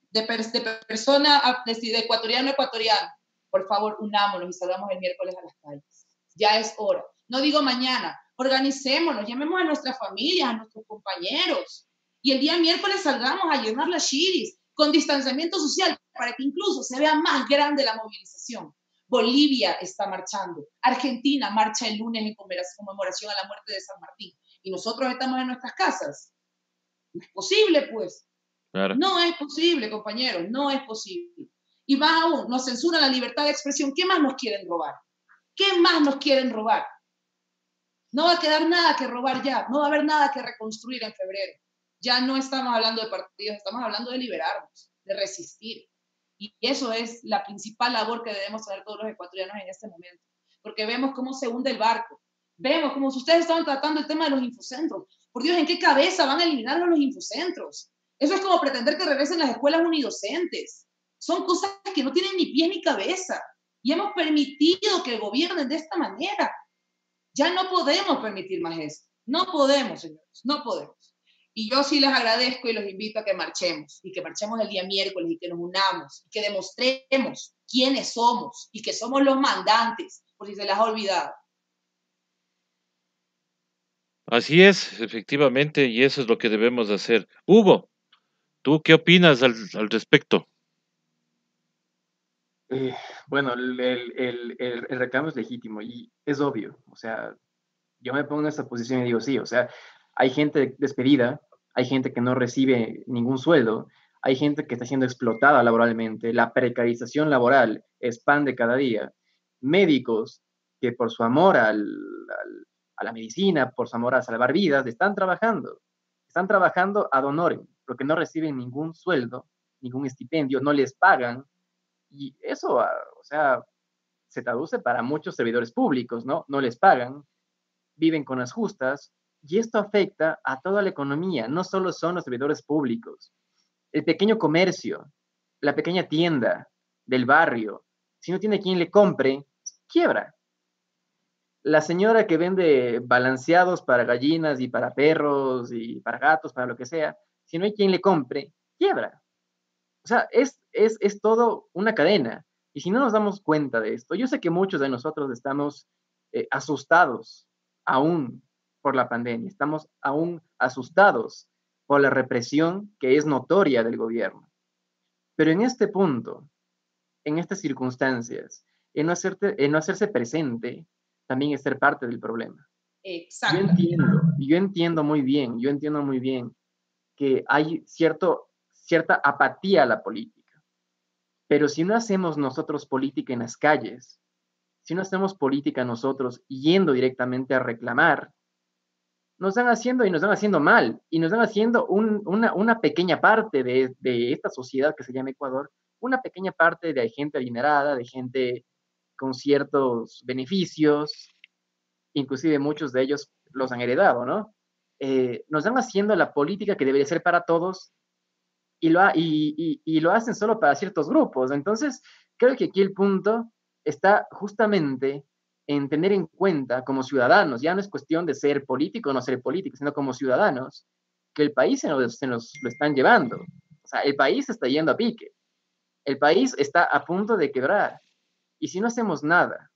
de ecuatoriano a ecuatoriano, por favor, unámonos y salgamos el miércoles a las calles. Ya es hora. No digo mañana, organicémonos, llamemos a nuestras familias, a nuestros compañeros, y el día miércoles salgamos a llenar las Chiris con distanciamiento social para que incluso se vea más grande la movilización. Bolivia está marchando, Argentina marcha el lunes en conmemoración a la muerte de San Martín, y nosotros estamos en nuestras casas. No es posible, pues. Claro. No es posible, compañeros, no es posible. Y más aún, nos censuran la libertad de expresión. ¿Qué más nos quieren robar? ¿Qué más nos quieren robar? No va a quedar nada que robar ya, no va a haber nada que reconstruir en febrero. Ya no estamos hablando de partidos, estamos hablando de liberarnos, de resistir. Y eso es la principal labor que debemos hacer todos los ecuatorianos en este momento. Porque vemos cómo se hunde el barco. Vemos cómo ustedes estaban tratando el tema de los infocentros. Por Dios, ¿en qué cabeza van a eliminar los infocentros? Eso es como pretender que regresen las escuelas unidocentes. Son cosas que no tienen ni pie ni cabeza. Y hemos permitido que gobiernen de esta manera. Ya no podemos permitir más eso. No podemos, señores, no podemos. Y yo sí les agradezco y los invito a que marchemos, y que marchemos el día miércoles, y que nos unamos, y que demostremos quiénes somos, y que somos los mandantes, por si se les ha olvidado. Así es, efectivamente, y eso es lo que debemos hacer. Hugo, ¿tú qué opinas al respecto? Bueno, el reclamo es legítimo y es obvio. O sea, yo me pongo en esa posición y digo, sí, o sea, hay gente despedida, hay gente que no recibe ningún sueldo, hay gente que está siendo explotada laboralmente, la precarización laboral es pan de cada día, médicos que por su amor a la medicina, por su amor a salvar vidas, están trabajando ad honorem, porque no reciben ningún sueldo, ningún estipendio, no les pagan, y eso, o sea, se traduce para muchos servidores públicos, ¿no? No les pagan, viven con las justas, y esto afecta a toda la economía, no solo son los servidores públicos. El pequeño comercio, la pequeña tienda del barrio, si no tiene quien le compre, quiebra. La señora que vende balanceados para gallinas y para perros y para gatos, para lo que sea, si no hay quien le compre, quiebra. O sea, es todo una cadena. Y si no nos damos cuenta de esto, yo sé que muchos de nosotros estamos asustados aún por la pandemia, estamos aún asustados por la represión que es notoria del gobierno. Pero en este punto, en estas circunstancias, en no hacerse presente, también es ser parte del problema. Exacto. Yo entiendo muy bien que hay cierta apatía a la política. Pero si no hacemos nosotros política en las calles, si no hacemos política nosotros yendo directamente a reclamar, nos están haciendo y nos están haciendo mal, y nos están haciendo una pequeña parte de esta sociedad que se llama Ecuador, una pequeña parte de gente adinerada, de gente con ciertos beneficios, inclusive muchos de ellos los han heredado, ¿no? Nos están haciendo la política que debería ser para todos y lo hacen solo para ciertos grupos. Entonces, creo que aquí el punto está justamente en tener en cuenta como ciudadanos, ya no es cuestión de ser político o no ser político, sino como ciudadanos, que el país se nos lo están llevando. O sea, el país está yendo a pique. El país está a punto de quebrar. Y si no hacemos nada,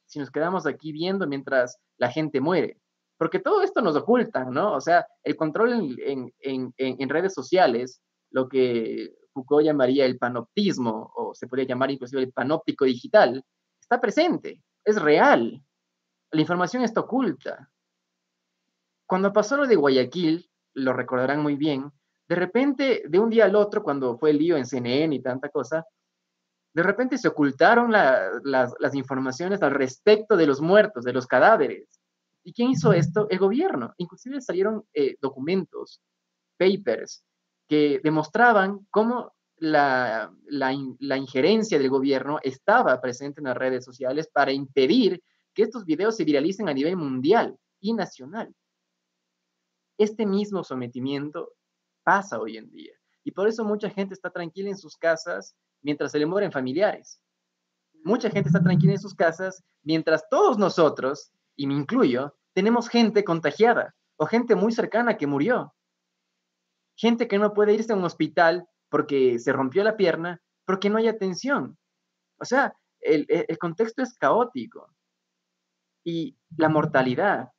si nos quedamos aquí viendo mientras la gente muere, porque todo esto nos ocultan, ¿no? O sea, el control en redes sociales, lo que Foucault llamaría el panoptismo, o se podría llamar inclusive el panóptico digital, está presente, es real. La información está oculta. Cuando pasó lo de Guayaquil, lo recordarán muy bien, de repente, de un día al otro, cuando fue el lío en CNN y tanta cosa, de repente se ocultaron las informaciones al respecto de los muertos, de los cadáveres. ¿Y quién hizo esto? El gobierno. Inclusive salieron documentos, papers, que demostraban cómo la injerencia del gobierno estaba presente en las redes sociales para impedir que estos videos se viralicen a nivel mundial y nacional. Este mismo sometimiento pasa hoy en día. Y por eso mucha gente está tranquila en sus casas mientras se le mueren familiares. Mucha gente está tranquila en sus casas mientras todos nosotros, y me incluyo, tenemos gente contagiada o gente muy cercana que murió. Gente que no puede irse a un hospital porque se rompió la pierna, porque no hay atención. O sea, el contexto es caótico y la mortalidad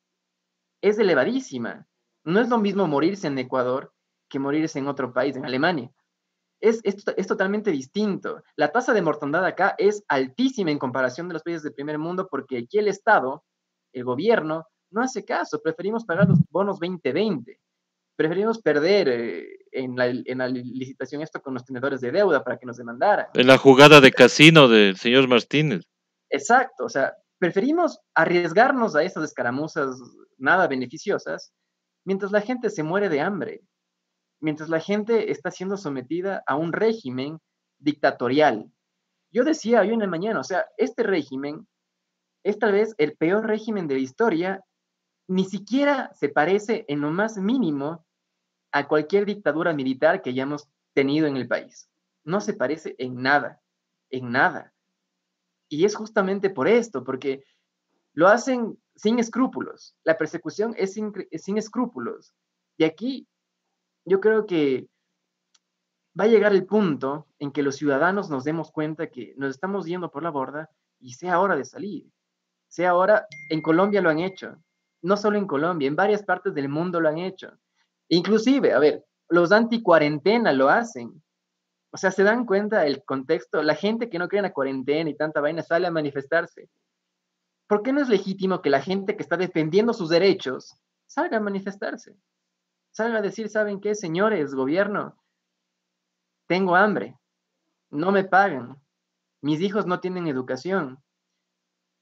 es elevadísima. No es lo mismo morirse en Ecuador que morirse en otro país, en Alemania. Es totalmente distinto. La tasa de mortandad acá es altísima en comparación de los países del primer mundo porque aquí el Estado, el gobierno, no hace caso. Preferimos pagar los bonos 2020. Preferimos perder en la licitación esto con los tenedores de deuda para que nos demandaran. En la jugada de casino del señor Martínez. Exacto, o sea, preferimos arriesgarnos a esas escaramuzas nada beneficiosas mientras la gente se muere de hambre, mientras la gente está siendo sometida a un régimen dictatorial. Yo decía hoy en la mañana, o sea, este régimen es tal vez el peor régimen de la historia, ni siquiera se parece en lo más mínimo a cualquier dictadura militar que hayamos tenido en el país. No se parece en nada, en nada. Y es justamente por esto, porque lo hacen sin escrúpulos. La persecución es sin escrúpulos. Y aquí yo creo que va a llegar el punto en que los ciudadanos nos demos cuenta que nos estamos yendo por la borda y sea hora de salir. Sea hora, en Colombia lo han hecho. No solo en Colombia, en varias partes del mundo lo han hecho. Inclusive, a ver, los anti-cuarentena lo hacen. O sea, se dan cuenta del contexto. La gente que no cree en la cuarentena y tanta vaina sale a manifestarse. ¿Por qué no es legítimo que la gente que está defendiendo sus derechos salga a manifestarse? Salga a decir, ¿saben qué, señores, gobierno? Tengo hambre, no me pagan, mis hijos no tienen educación.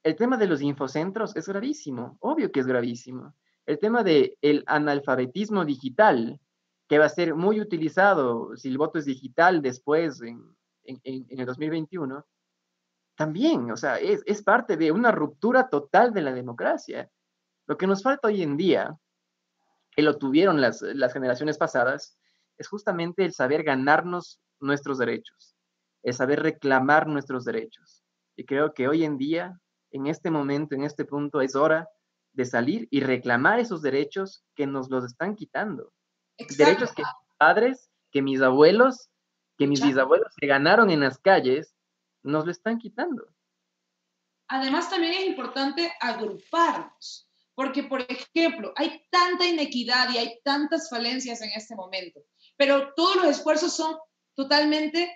El tema de los infocentros es gravísimo, obvio que es gravísimo. El tema del analfabetismo digital, que va a ser muy utilizado si el voto es digital después en el 2021, también, o sea, es parte de una ruptura total de la democracia. Lo que nos falta hoy en día, que lo tuvieron las generaciones pasadas, es justamente el saber ganarnos nuestros derechos, el saber reclamar nuestros derechos. Y creo que hoy en día, en este momento, en este punto, es hora de salir y reclamar esos derechos que nos los están quitando. Exacto. Derechos que mis padres, que mis abuelos, que mis bisabuelos se ganaron en las calles, nos lo están quitando. Además, también es importante agruparnos, porque, por ejemplo, hay tanta inequidad y hay tantas falencias en este momento, pero todos los esfuerzos son totalmente,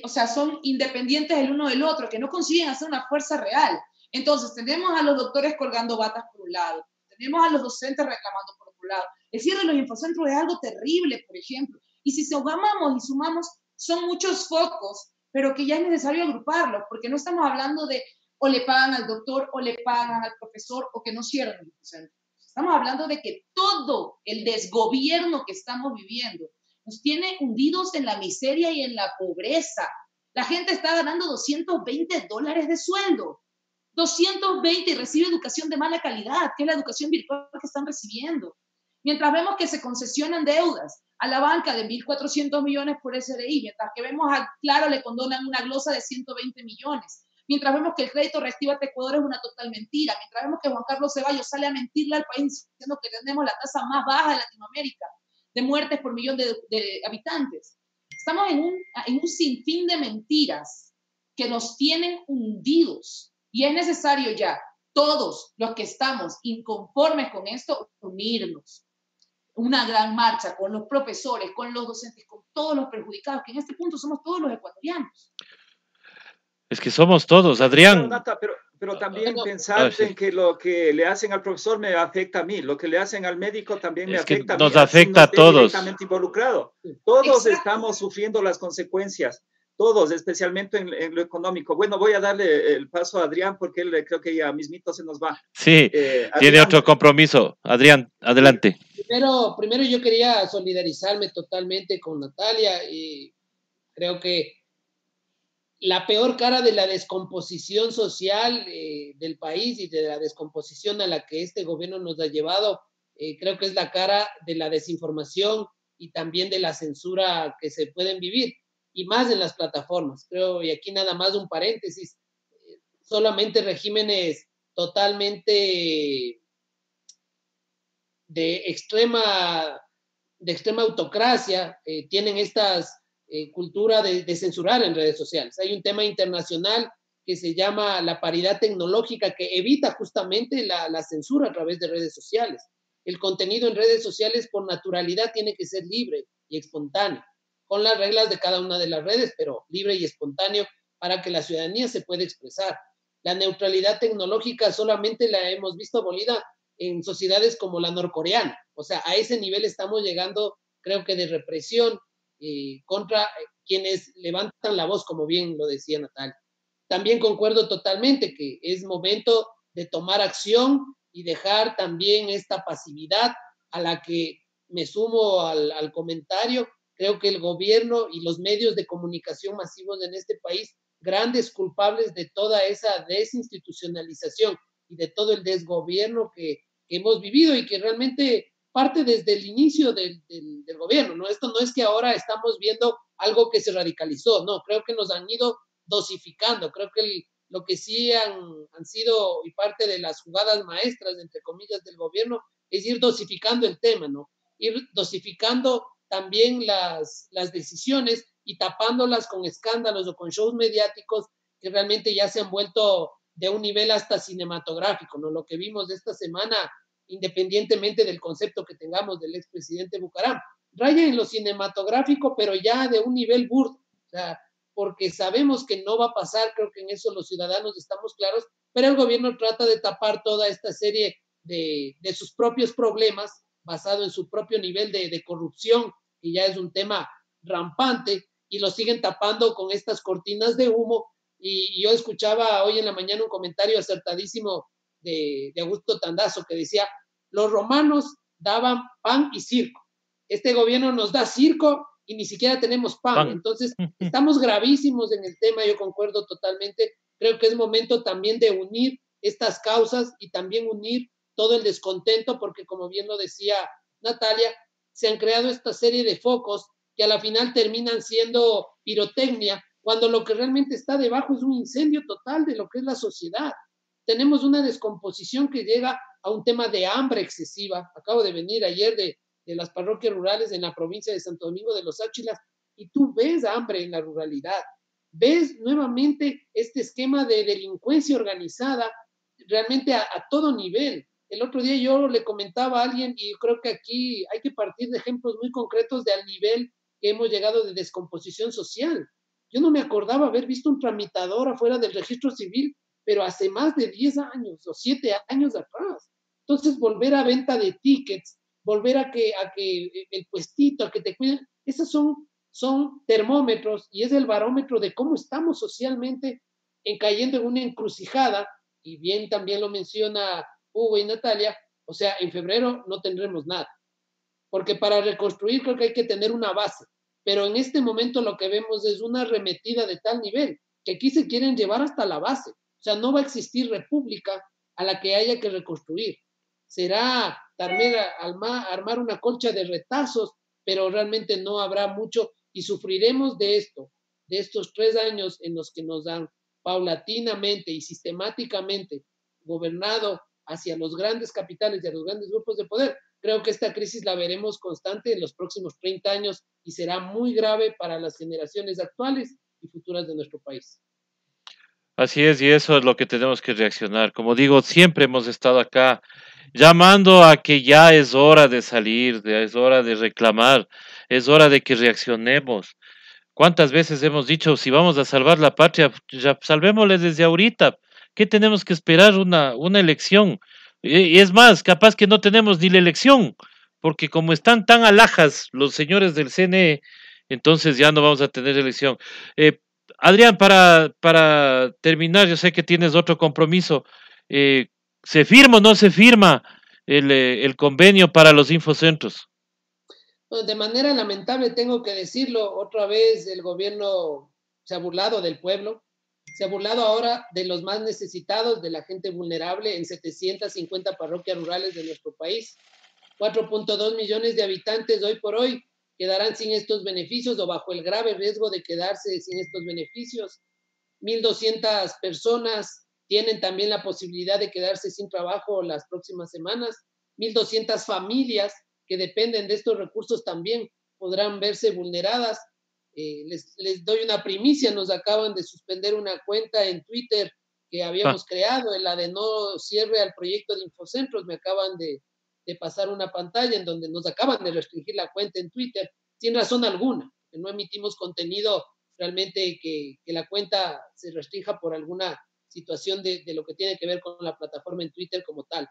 o sea, son independientes el uno del otro, que no consiguen hacer una fuerza real. Entonces, tenemos a los doctores colgando batas por un lado, tenemos a los docentes reclamando por otro lado. El cierre de los infocentros es algo terrible, por ejemplo, y si sumamos y sumamos, son muchos focos, pero que ya es necesario agruparlos, porque no estamos hablando de o le pagan al doctor o le pagan al profesor o que no cierren el infocentro. Estamos hablando de que todo el desgobierno que estamos viviendo nos tiene hundidos en la miseria y en la pobreza. La gente está ganando $220 de sueldo, 220 y recibe educación de mala calidad, que es la educación virtual que están recibiendo. Mientras vemos que se concesionan deudas a la banca de 1.400 millones por SDI, mientras que vemos a Claro le condonan una glosa de 120 millones, mientras vemos que el crédito Reactívate Ecuador es una total mentira, mientras vemos que Juan Carlos Ceballos sale a mentirle al país diciendo que tenemos la tasa más baja de Latinoamérica de muertes por millón de habitantes. Estamos en un sinfín de mentiras que nos tienen hundidos y es necesario ya todos los que estamos inconformes con esto unirnos. Una gran marcha con los profesores, con los docentes, con todos los perjudicados, que en este punto somos todos los ecuatorianos. Es que somos todos, Adrián. Nata, pero también pensar en que lo que le hacen al profesor me afecta a mí, lo que le hacen al médico también me afecta a mí. Nos afecta a todos. Directamente involucrado. Todos estamos sufriendo las consecuencias, todos, especialmente en lo económico. Bueno, voy a darle el paso a Adrián porque él creo que ya mismito se nos va. Sí, tiene otro compromiso. Adrián, adelante. Primero yo quería solidarizarme totalmente con Natalia y creo que la peor cara de la descomposición social del país y de la descomposición a la que este gobierno nos ha llevado, creo que es la cara de la desinformación y también de la censura que se pueden vivir, y más en las plataformas. Creo, y aquí nada más un paréntesis, solamente regímenes totalmente de extrema autocracia tienen estas cultura de censurar en redes sociales. Hay un tema internacional que se llama la paridad tecnológica, que evita justamente la censura a través de redes sociales. El contenido en redes sociales por naturalidad tiene que ser libre y espontáneo, con las reglas de cada una de las redes, pero libre y espontáneo para que la ciudadanía se pueda expresar. La neutralidad tecnológica solamente la hemos visto abolida en sociedades como la norcoreana. O sea, a ese nivel estamos llegando, creo que de represión contra quienes levantan la voz, como bien lo decía Natalia. También concuerdo totalmente que es momento de tomar acción y dejar también esta pasividad a la que me sumo al comentario. Creo que el gobierno y los medios de comunicación masivos en este país, grandes culpables de toda esa desinstitucionalización y de todo el desgobierno que hemos vivido y que realmente parte desde el inicio del gobierno, ¿no? Esto no es que ahora estamos viendo algo que se radicalizó, no, creo que nos han ido dosificando, creo que lo que sí han sido y parte de las jugadas maestras, entre comillas, del gobierno, es ir dosificando el tema, ¿no? Ir dosificando también las decisiones y tapándolas con escándalos o con shows mediáticos que realmente ya se han vuelto de un nivel hasta cinematográfico, ¿no? Lo que vimos esta semana, independientemente del concepto que tengamos del expresidente Bucaram, raya en lo cinematográfico, pero ya de un nivel burdo, o sea, porque sabemos que no va a pasar, creo que en eso los ciudadanos estamos claros, pero el gobierno trata de tapar toda esta serie de sus propios problemas, basado en su propio nivel de corrupción, que ya es un tema rampante, y lo siguen tapando con estas cortinas de humo. Y yo escuchaba hoy en la mañana un comentario acertadísimo de Augusto Tandazo que decía, los romanos daban pan y circo. Este gobierno nos da circo y ni siquiera tenemos pan. Entonces, estamos gravísimos en el tema, yo concuerdo totalmente. Creo que es momento también de unir estas causas y también unir todo el descontento, porque como bien lo decía Natalia, se han creado esta serie de focos que a la final terminan siendo pirotecnia, cuando lo que realmente está debajo es un incendio total de lo que es la sociedad. Tenemos una descomposición que llega a un tema de hambre excesiva. Acabo de venir ayer de las parroquias rurales en la provincia de Santo Domingo de los Áchilas y tú ves hambre en la ruralidad. Ves nuevamente este esquema de delincuencia organizada realmente a todo nivel. El otro día yo le comentaba a alguien y creo que aquí hay que partir de ejemplos muy concretos de al nivel que hemos llegado de descomposición social. Yo no me acordaba haber visto un tramitador afuera del registro civil, pero hace más de 10 años o 7 años atrás. Entonces, volver a venta de tickets, volver a que el puestito, a que te cuiden, esos son termómetros y es el barómetro de cómo estamos socialmente cayendo en una encrucijada, y bien también lo menciona Hugo y Natalia, o sea, en febrero no tendremos nada, porque para reconstruir creo que hay que tener una base, pero en este momento lo que vemos es una arremetida de tal nivel que aquí se quieren llevar hasta la base, o sea, no va a existir república a la que haya que reconstruir, será armar una colcha de retazos, pero realmente no habrá mucho y sufriremos de esto, de estos 3 años en los que nos han paulatinamente y sistemáticamente gobernado hacia los grandes capitales y a los grandes grupos de poder. Creo que esta crisis la veremos constante en los próximos 30 años y será muy grave para las generaciones actuales y futuras de nuestro país. Así es, y eso es lo que tenemos que reaccionar. Como digo, siempre hemos estado acá llamando a que ya es hora de salir, ya es hora de reclamar, es hora de que reaccionemos. ¿Cuántas veces hemos dicho, si vamos a salvar la patria, ya salvémosle desde ahorita? ¿Qué tenemos que esperar una elección? Y es más, capaz que no tenemos ni la elección, porque como están tan alhajas los señores del CNE, entonces ya no vamos a tener elección. Adrián, para terminar, yo sé que tienes otro compromiso. eh, ¿Se firma o no se firma el convenio para los infocentros? Bueno, de manera lamentable tengo que decirlo, otra vez el gobierno se ha burlado del pueblo, se ha burlado ahora de los más necesitados, de la gente vulnerable en 750 parroquias rurales de nuestro país. 4.2 millones de habitantes hoy por hoy quedarán sin estos beneficios o bajo el grave riesgo de quedarse sin estos beneficios. 1.200 personas tienen también la posibilidad de quedarse sin trabajo las próximas semanas. 1.200 familias que dependen de estos recursos también podrán verse vulneradas. Les doy una primicia, nos acaban de suspender una cuenta en Twitter que habíamos creado, en la de no cierre al proyecto de Infocentros. Me acaban de pasar una pantalla en donde nos acaban de restringir la cuenta en Twitter sin razón alguna, que no emitimos contenido realmente que la cuenta se restrinja por alguna situación de lo que tiene que ver con la plataforma en Twitter como tal.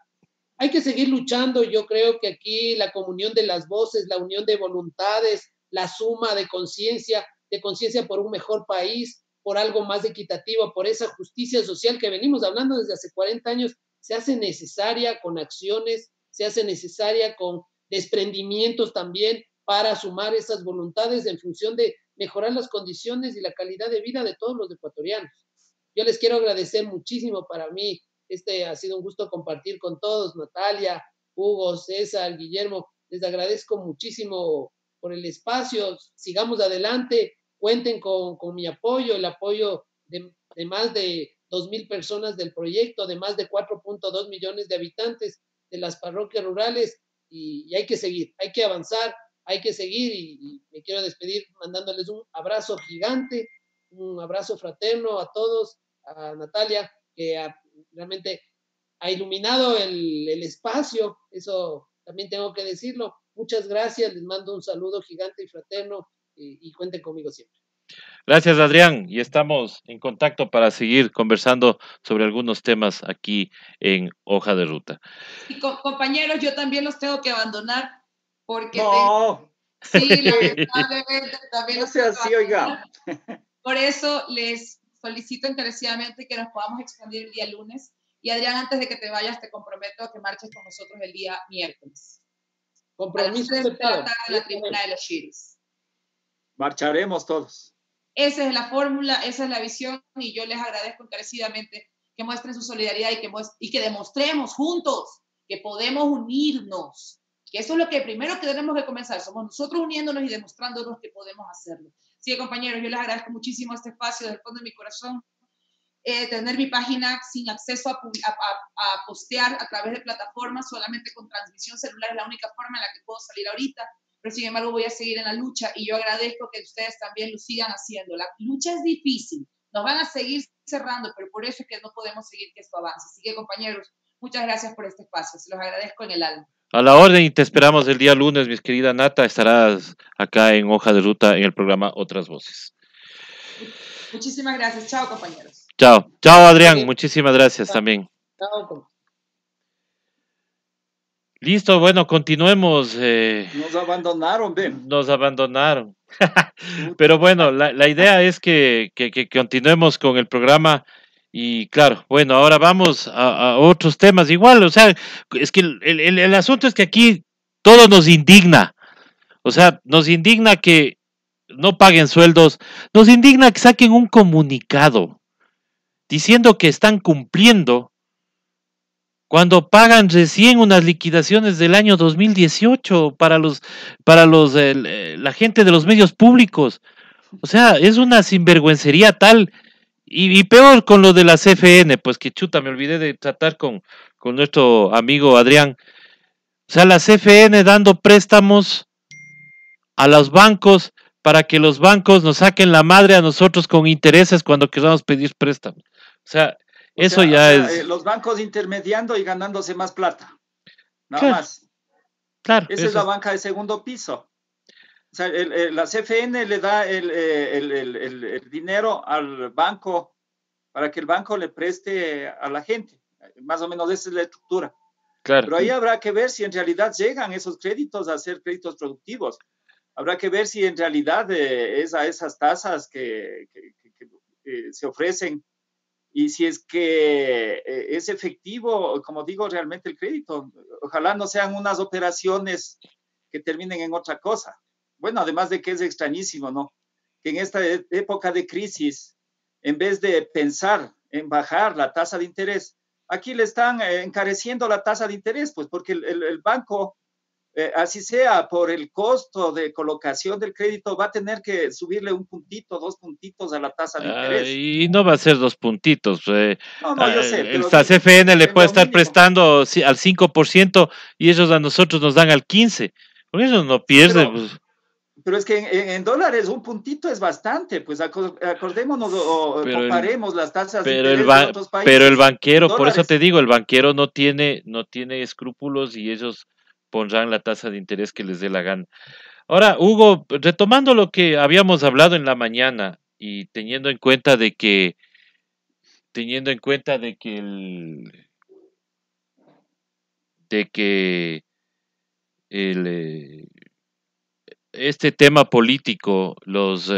Hay que seguir luchando. Yo creo que aquí la comunión de las voces, la unión de voluntades, la suma de conciencia por un mejor país, por algo más equitativo, por esa justicia social que venimos hablando desde hace 40 años, se hace necesaria con acciones, se hace necesaria con desprendimientos también para sumar esas voluntades en función de mejorar las condiciones y la calidad de vida de todos los ecuatorianos. Yo les quiero agradecer muchísimo. Para mí ha sido un gusto compartir con todos, Natalia, Hugo, César, Guillermo. Les agradezco muchísimo por el espacio. Sigamos adelante, cuenten con mi apoyo, el apoyo de más de 2.000 personas del proyecto, de más de 4.2 millones de habitantes de las parroquias rurales, y hay que seguir, hay que avanzar, hay que seguir, y me quiero despedir mandándoles un abrazo gigante, un abrazo fraterno a todos, a Natalia, que realmente ha iluminado el espacio, eso también tengo que decirlo. Muchas gracias, les mando un saludo gigante y fraterno, y cuenten conmigo siempre. Gracias, Adrián, y estamos en contacto para seguir conversando sobre algunos temas aquí en Hoja de Ruta. Y compañeros, yo también los tengo que abandonar porque no. Sí, lamentablemente también no sea así, oiga. Por eso les solicito encarecidamente que nos podamos expandir el día lunes. Y Adrián, antes de que te vayas, te comprometo a que marches con nosotros el día miércoles. Compromiso a las 3 de la tarde en la tribuna de los Chiris. Marcharemos todos. Esa es la fórmula, esa es la visión, y yo les agradezco encarecidamente que muestren su solidaridad y que demostremos juntos que podemos unirnos, que eso es lo que primero que tenemos que comenzar, somos nosotros uniéndonos y demostrándonos que podemos hacerlo. Sí, compañeros, yo les agradezco muchísimo este espacio desde el fondo de mi corazón, tener mi página sin acceso a postear a través de plataformas, solamente con transmisión celular es la única forma en la que puedo salir ahorita, pero sin embargo voy a seguir en la lucha, y yo agradezco que ustedes también lo sigan haciendo. La lucha es difícil, nos van a seguir cerrando, pero por eso es que no podemos seguir que esto avance. Así que, compañeros, muchas gracias por este espacio, se los agradezco en el alma. A la orden, y te esperamos el día lunes, mi querida Nata. Estarás acá en Hoja de Ruta en el programa Otras Voces. Muchísimas gracias. Chao, compañeros. Chao. Chao, Adrián. Muchísimas gracias también. Chao. Listo, bueno, continuemos. Nos abandonaron, Ben. Nos abandonaron. Pero bueno, la idea es que continuemos con el programa. Y claro, bueno, ahora vamos a otros temas igual. O sea, es que el asunto es que aquí todo nos indigna. O sea, nos indigna que no paguen sueldos, nos indigna que saquen un comunicado diciendo que están cumpliendo cuando pagan recién unas liquidaciones del año 2018 para la gente de los medios públicos. O sea, es una sinvergüencería tal, y peor con lo de la CFN, pues que chuta, me olvidé de tratar con nuestro amigo Adrián. O sea, la CFN dando préstamos a los bancos para que los bancos nos saquen la madre a nosotros con intereses cuando queramos pedir préstamos. O sea, eso ya es... los bancos intermediando y ganándose más plata. Nada claro, más. Claro. Esa es la banca de segundo piso. O sea, la CFN le da el dinero al banco para que el banco le preste a la gente. Más o menos esa es la estructura. Claro. Pero ahí habrá que ver si en realidad llegan esos créditos a ser créditos productivos. Habrá que ver si en realidad esas tasas que se ofrecen, y si es que es efectivo, como digo, realmente el crédito. Ojalá no sean unas operaciones que terminen en otra cosa. Bueno, además de que es extrañísimo, ¿no? que en esta época de crisis, en vez de pensar en bajar la tasa de interés, aquí le están encareciendo la tasa de interés, pues porque el banco, así sea por el costo de colocación del crédito, va a tener que subirle un puntito, 2 puntitos a la tasa de interés. Y no va a ser 2 puntitos. No, yo sé, El pero CFN le en puede lo estar mínimo. prestando al 5% y ellos a nosotros nos dan al 15%. Por eso no Sí, pierde. Pues. pero es que en dólares un puntito es bastante, pues acordémonos o Pero el, comparemos las tasas de pero el, interés de otros pero el países en banquero, por eso te dólares. digo, el banquero no tiene escrúpulos y ellos pondrán la tasa de interés que les dé la gana. Ahora, Hugo, retomando lo que habíamos hablado en la mañana y teniendo en cuenta de que el, este tema político, los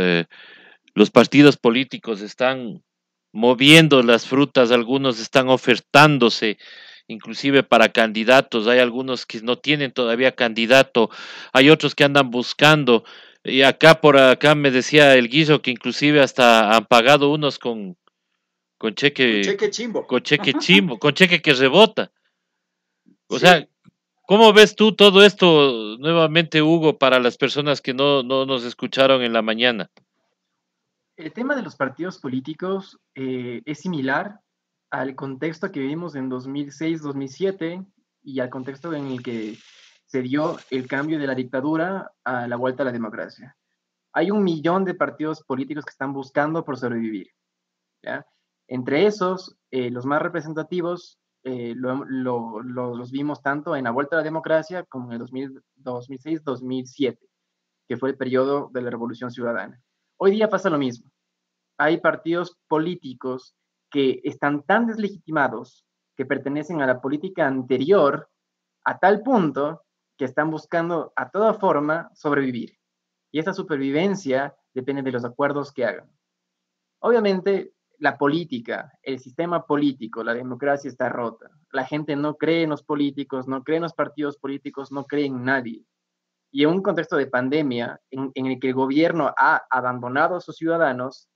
partidos políticos están moviendo las frutas, algunos están ofertándose, inclusive para candidatos, hay algunos que no tienen todavía candidato, hay otros que andan buscando, y por acá me decía el Guiso que inclusive hasta han pagado unos con Con cheque, cheque chimbo. con cheque chimbo, con cheque que rebota. O sea, Sí, ¿cómo ves tú todo esto nuevamente, Hugo, para las personas que no nos escucharon en la mañana? El tema de los partidos políticos es similar al contexto que vivimos en 2006-2007 y al contexto en el que se dio el cambio de la dictadura a la vuelta a la democracia. Hay 1 millón de partidos políticos que están buscando por sobrevivir. ¿Ya? Entre esos, los más representativos los vimos tanto en la vuelta a la democracia como en el 2006-2007, que fue el periodo de la Revolución Ciudadana. Hoy día pasa lo mismo. Hay partidos políticos que están tan deslegitimados, que pertenecen a la política anterior, a tal punto que están buscando a toda forma sobrevivir. Y esa supervivencia depende de los acuerdos que hagan. Obviamente, la política, el sistema político, la democracia está rota. La gente no cree en los políticos, no cree en los partidos políticos, no cree en nadie. Y en un contexto de pandemia en el que el gobierno ha abandonado a sus ciudadanos,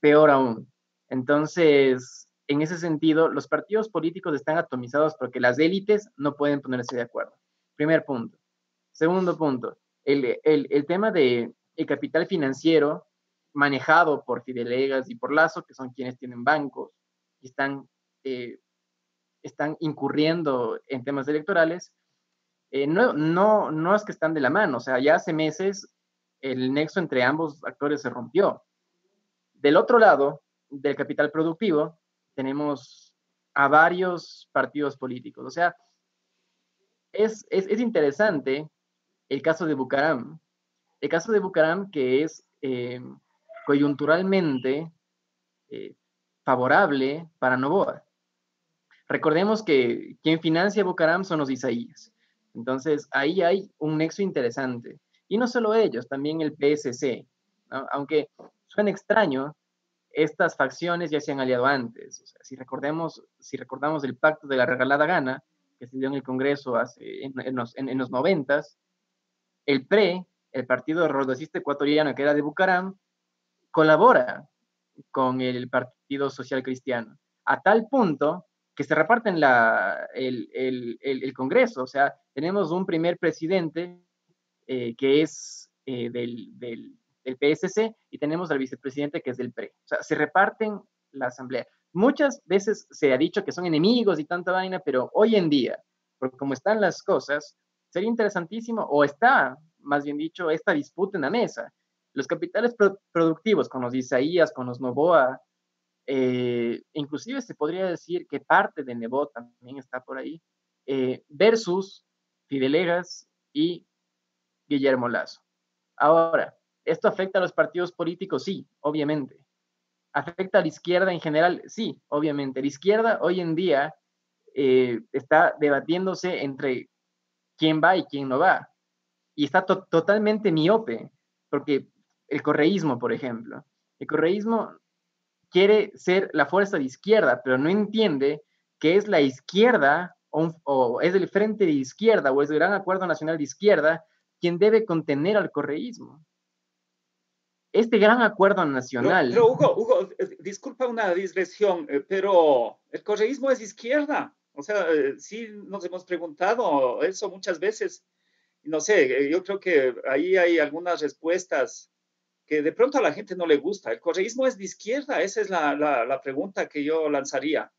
peor aún. Entonces, en ese sentido, los partidos políticos están atomizados porque las élites no pueden ponerse de acuerdo. Primer punto. Segundo punto, el tema del capital financiero manejado por Fidelegas y por Lazo, que son quienes tienen bancos y están incurriendo en temas electorales, no es que están de la mano, o sea, ya hace meses el nexo entre ambos actores se rompió. Del otro lado, del capital productivo, tenemos a varios partidos políticos. O sea, es interesante el caso de Bucaram. El caso de Bucaram que es coyunturalmente favorable para Noboa. Recordemos que quien financia Bucaram son los Isaías. Entonces, ahí hay un nexo interesante. Y no solo ellos, también el PSC. ¿No? Aunque suena extraño, estas facciones ya se han aliado antes. O sea, si recordamos el pacto de la regalada gana, que se dio en el Congreso en los 90s, el PRE, el Partido Rodocista Ecuatoriano, que era de Bucaram, colabora con el Partido Social Cristiano, a tal punto que se reparten el Congreso. O sea, tenemos un primer presidente que es del PSC y tenemos al vicepresidente que es del PRE. O sea, se reparten la asamblea. Muchas veces se ha dicho que son enemigos y tanta vaina, pero hoy en día, porque como están las cosas, sería interesantísimo, o está, más bien dicho, esta disputa en la mesa. Los capitales productivos, con los Isaías, con los Noboa, inclusive se podría decir que parte de Nebo también está por ahí, versus Fidelegas y Guillermo Lazo. Ahora, ¿esto afecta a los partidos políticos? Sí, obviamente. ¿Afecta a la izquierda en general? Sí, obviamente. La izquierda hoy en día está debatiéndose entre quién va y quién no va. Y está totalmente miope, porque el correísmo, por ejemplo, el correísmo quiere ser la fuerza de izquierda, pero no entiende que es la izquierda o es el frente de izquierda o es el Gran Acuerdo Nacional de Izquierda quien debe contener al correísmo. este gran acuerdo nacional... Pero Hugo, disculpa una digresión, pero el correísmo es izquierda. O sea, sí nos hemos preguntado eso muchas veces. No sé, yo creo que ahí hay algunas respuestas que de pronto a la gente no le gusta. ¿El correísmo es de izquierda? Esa es la pregunta que yo lanzaría.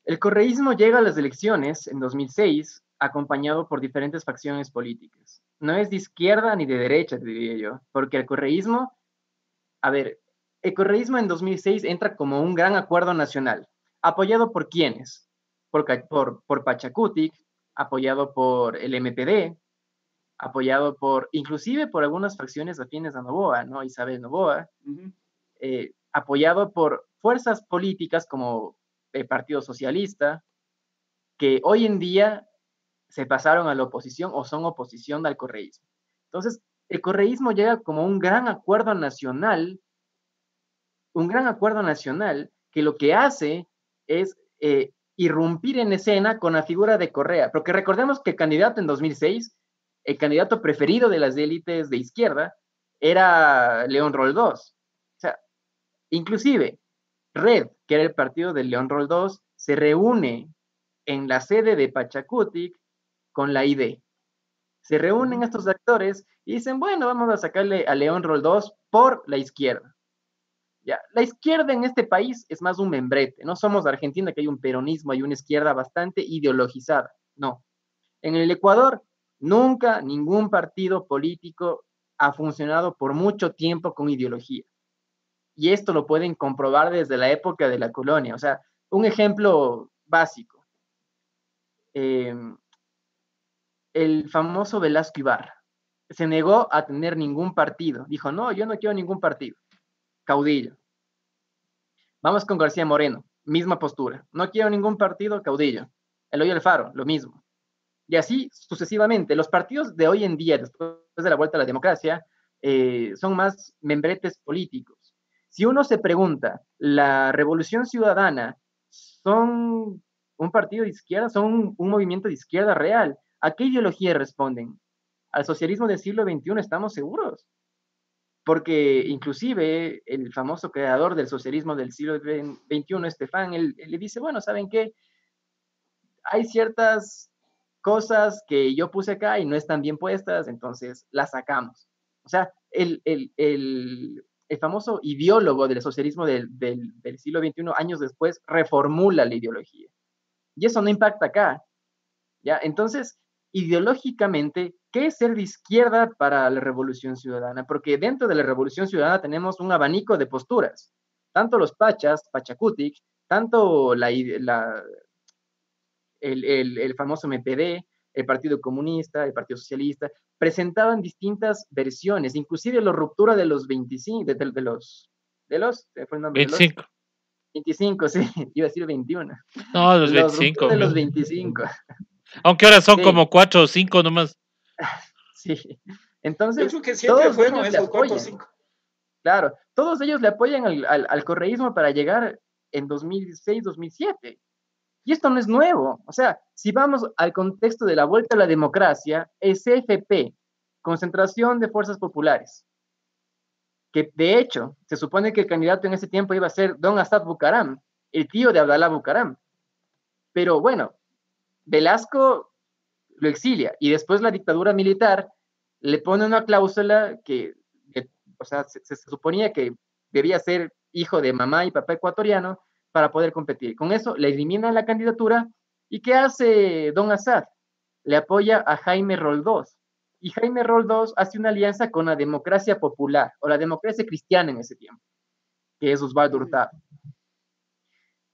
El correísmo llega a las elecciones en 2006 acompañado por diferentes facciones políticas. No es de izquierda ni de derecha, te diría yo, porque el correísmo, a ver, el correísmo en 2006 entra como un gran acuerdo nacional, apoyado por quiénes, por Pachacutic, apoyado por el MPD, apoyado inclusive por algunas facciones afines a Noboa, ¿no? Isabel Noboa, apoyado por fuerzas políticas como el Partido Socialista, que hoy en día se pasaron a la oposición o son oposición al correísmo. Entonces, el correísmo llega como un gran acuerdo nacional que lo que hace es irrumpir en escena con la figura de Correa, porque recordemos que el candidato en 2006, el candidato preferido de las élites de izquierda, era León Roldós. O sea, inclusive Red, que era el partido de León Roldós, se reúne en la sede de Pachacutic con la ID. Se reúnen estos actores y dicen, bueno, vamos a sacarle a León Roldós por la izquierda. Ya, la izquierda en este país es más un membrete. No somos Argentina, que hay un peronismo, hay una izquierda bastante ideologizada. No. En el Ecuador, nunca ningún partido político ha funcionado por mucho tiempo con ideología. Y esto lo pueden comprobar desde la época de la colonia. O sea, un ejemplo básico. El famoso Velasco Ibarra se negó a tener ningún partido. Dijo, no, yo no quiero ningún partido. Caudillo. Vamos con García Moreno, misma postura. No quiero ningún partido, caudillo. Eloy Alfaro, lo mismo. Y así sucesivamente. Los partidos de hoy en día, después de la vuelta a la democracia, son más membretes políticos. Si uno se pregunta, ¿la Revolución Ciudadana son un partido de izquierda? ¿Son un movimiento de izquierda real? ¿A qué ideología responden? ¿Al socialismo del siglo XXI estamos seguros? Porque inclusive el famoso creador del socialismo del siglo XXI, Estefan, él le dice, bueno, ¿saben qué? Hay ciertas cosas que yo puse acá y no están bien puestas, entonces las sacamos. O sea, el famoso ideólogo del socialismo del siglo XXI, años después, reformula la ideología. Y eso no impacta acá. ¿Ya? Entonces, ideológicamente, ¿qué es ser de izquierda para la Revolución Ciudadana? Porque dentro de la Revolución Ciudadana tenemos un abanico de posturas. Tanto los Pachas, Pachacutic, tanto el famoso MPD, el Partido Comunista, el Partido Socialista, presentaban distintas versiones, inclusive la ruptura de los 25, ¿fue el nombre? 25. 25, sí, iba a decir 21. No, los 25. De los 25. Aunque ahora son sí. como 4 o 5 nomás. Sí. Entonces, yo creo que siempre fueron esos 4 o 5. Claro, todos ellos le apoyan al correísmo para llegar en 2006, 2007. Y esto no es nuevo. O sea, si vamos al contexto de la vuelta a la democracia, el CFP, Concentración de Fuerzas Populares, que de hecho se supone que el candidato en ese tiempo iba a ser Don Assad Bucaram, el tío de Abdalá Bucaram. Pero bueno, Velasco lo exilia y después la dictadura militar le pone una cláusula que, o sea, se suponía que debía ser hijo de mamá y papá ecuatoriano para poder competir. Con eso le eliminan la candidatura y ¿qué hace Don Assad? Le apoya a Jaime Roldós. Y Jaime Roldós hace una alianza con la democracia popular o la democracia cristiana en ese tiempo, que es Osvaldo Hurtado.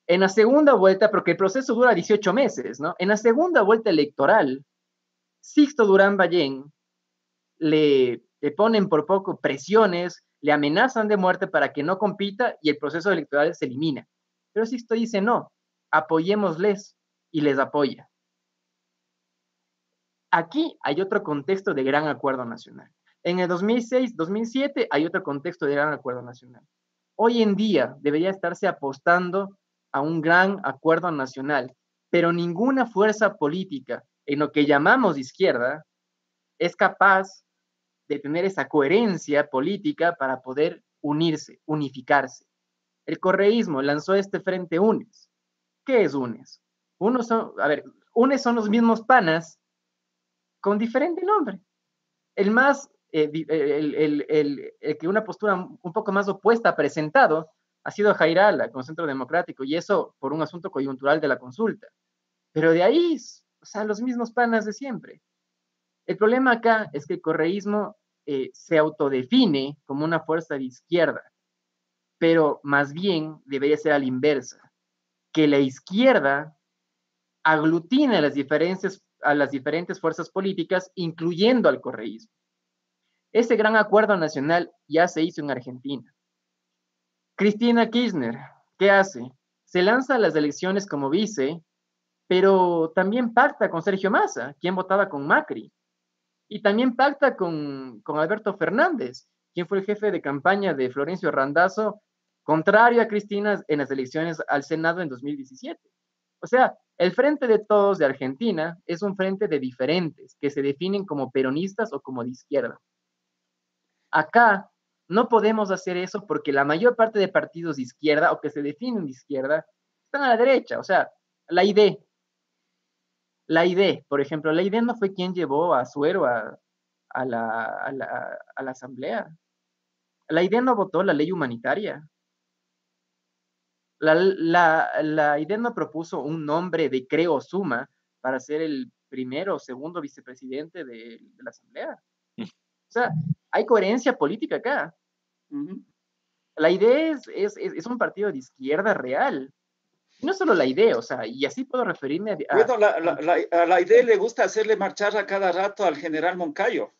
En la segunda vuelta, porque el proceso dura 18 meses, ¿no? En la segunda vuelta electoral, Sixto Durán Ballén le ponen por poco presiones, le amenazan de muerte para que no compita y el proceso electoral se elimina. Pero Sixto dice, no, apoyémosles y les apoya. Aquí hay otro contexto de gran acuerdo nacional. En el 2006, 2007 hay otro contexto de gran acuerdo nacional. Hoy en día debería estarse apostando a un gran acuerdo nacional, pero ninguna fuerza política en lo que llamamos izquierda es capaz de tener esa coherencia política para poder unirse, unificarse. El correísmo lanzó este frente UNES. ¿Qué es UNES? UNES son los mismos panas con diferente nombre. El que una postura un poco más opuesta ha presentado ha sido Jairala con Centro Democrático, y eso por un asunto coyuntural de la consulta. Pero de ahí, o sea, los mismos panas de siempre. El problema acá es que el correísmo se autodefine como una fuerza de izquierda, pero más bien debería ser a la inversa, que la izquierda aglutina a las diferentes fuerzas políticas, incluyendo al correísmo. Ese gran acuerdo nacional ya se hizo en Argentina. Cristina Kirchner, ¿qué hace? Se lanza a las elecciones como vice, pero también pacta con Sergio Massa, quien votaba con Macri, y también pacta con Alberto Fernández, quien fue el jefe de campaña de Florencio Randazzo, contrario a Cristina en las elecciones al Senado en 2017. O sea, el Frente de Todos de Argentina es un frente de diferentes que se definen como peronistas o como de izquierda. Acá no podemos hacer eso porque la mayor parte de partidos de izquierda o que se definen de izquierda están a la derecha. O sea, la ID, por ejemplo, la ID no fue quien llevó a Suero a la asamblea. La ID no votó la ley humanitaria. La ID no propuso un nombre de Creo Suma para ser el primero o segundo vicepresidente de la asamblea. O sea, hay coherencia política acá. La idea es un partido de izquierda real. Y no solo la idea, o sea, y así puedo referirme a... Bueno, a la idea le gusta hacerle marchar a cada rato al general Moncayo.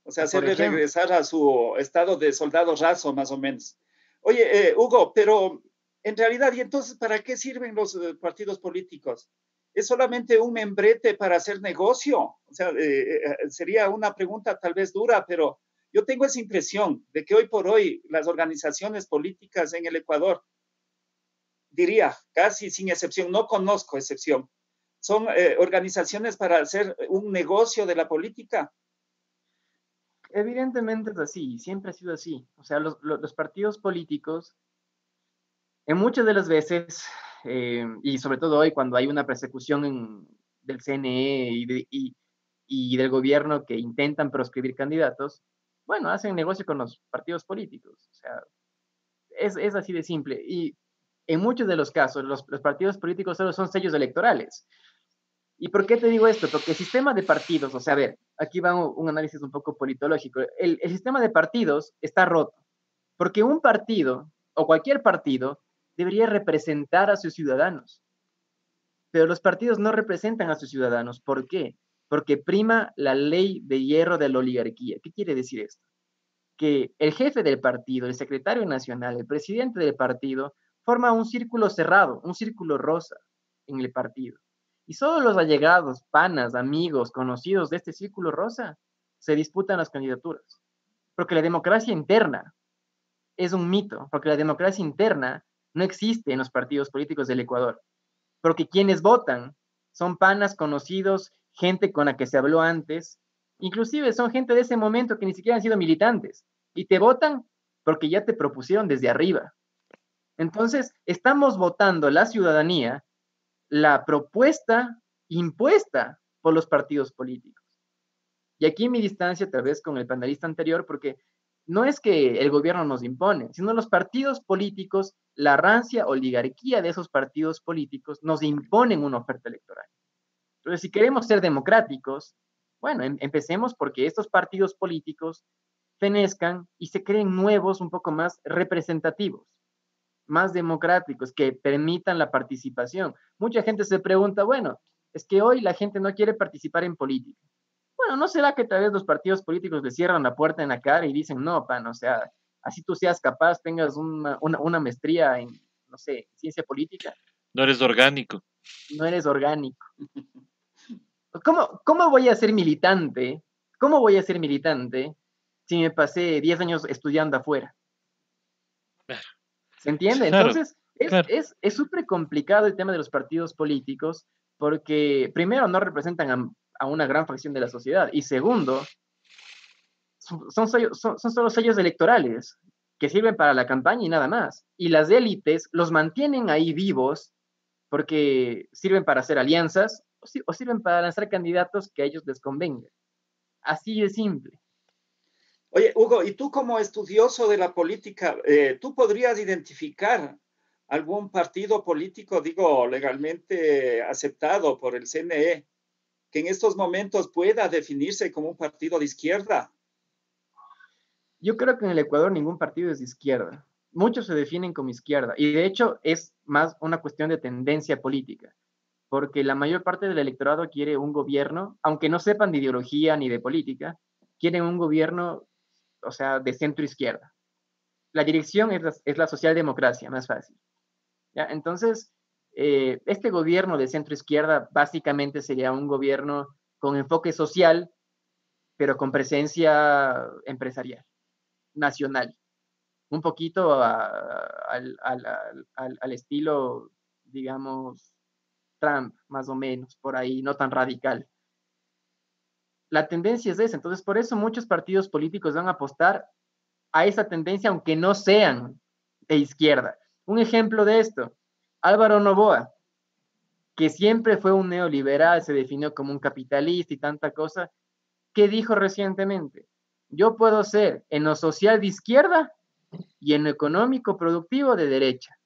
O sea, hacerle regresar a su estado de soldado raso, más o menos. Oye, Hugo, pero en realidad, ¿y entonces para qué sirven los partidos políticos? ¿Es solamente un membrete para hacer negocio? O sea, sería una pregunta tal vez dura, pero yo tengo esa impresión de que hoy por hoy las organizaciones políticas en el Ecuador, diría, casi sin excepción, no conozco excepción, son organizaciones para hacer un negocio de la política. Evidentemente es así, siempre ha sido así. O sea, los partidos políticos, en muchas de las veces, y sobre todo hoy cuando hay una persecución del CNE y del gobierno que intentan proscribir candidatos, bueno, hacen negocio con los partidos políticos. O sea, es así de simple. Y en muchos de los casos, los partidos políticos solo son sellos electorales. ¿Y por qué te digo esto? Porque el sistema de partidos, o sea, a ver, aquí va un análisis un poco politológico. El sistema de partidos está roto, porque un partido, o cualquier partido, debería representar a sus ciudadanos. Pero los partidos no representan a sus ciudadanos. ¿Por qué? Porque prima la ley de hierro de la oligarquía. ¿Qué quiere decir esto? Que el jefe del partido, el secretario nacional, el presidente del partido, forma un círculo cerrado, un círculo rosa en el partido. Y solo los allegados, panas, amigos, conocidos de este círculo rosa se disputan las candidaturas. Porque la democracia interna es un mito, porque la democracia interna no existe en los partidos políticos del Ecuador. Porque quienes votan son panas conocidos, gente con la que se habló antes, inclusive son gente de ese momento que ni siquiera han sido militantes, y te votan porque ya te propusieron desde arriba. Entonces, estamos votando la ciudadanía la propuesta impuesta por los partidos políticos. Y aquí mi distancia tal vez con el panelista anterior, porque no es que el gobierno nos impone, sino los partidos políticos, la rancia oligarquía de esos partidos políticos nos imponen una oferta electoral. Entonces, si queremos ser democráticos, bueno, empecemos porque estos partidos políticos fenezcan y se creen nuevos, un poco más representativos, más democráticos, que permitan la participación. Mucha gente se pregunta, bueno, es que hoy la gente no quiere participar en política. Bueno, ¿no será que tal vez los partidos políticos le cierran la puerta en la cara y dicen, no, pan, o sea, así tú seas capaz, tengas una maestría en, no sé, ciencia política? No eres orgánico. No eres orgánico. ¿Cómo voy a ser militante? ¿Cómo voy a ser militante si me pasé 10 años estudiando afuera? ¿Se entiende? Claro, Entonces, claro. es súper complicado el tema de los partidos políticos porque, primero, no representan a una gran fracción de la sociedad y, segundo, son solo sellos electorales que sirven para la campaña y nada más. Y las élites los mantienen ahí vivos porque sirven para hacer alianzas o sirven para lanzar candidatos que a ellos les convenga. Así de simple. Oye, Hugo, y tú como estudioso de la política, ¿tú podrías identificar algún partido político, digo, legalmente aceptado por el CNE, que en estos momentos pueda definirse como un partido de izquierda? Yo creo que en el Ecuador ningún partido es de izquierda. Muchos se definen como izquierda y de hecho es más una cuestión de tendencia política, porque la mayor parte del electorado quiere un gobierno, aunque no sepan de ideología ni de política, quieren un gobierno, o sea, de centro izquierda. La dirección es la socialdemocracia, más fácil. ¿Ya? Entonces, este gobierno de centro izquierda básicamente sería un gobierno con enfoque social, pero con presencia empresarial, nacional. Un poquito al estilo, digamos, Trump, más o menos, por ahí, no tan radical. La tendencia es esa, entonces por eso muchos partidos políticos van a apostar a esa tendencia, aunque no sean de izquierda. Un ejemplo de esto, Álvaro Noboa, que siempre fue un neoliberal, se definió como un capitalista y tanta cosa, ¿qué dijo recientemente? Yo puedo ser en lo social de izquierda y en lo económico productivo de derecha.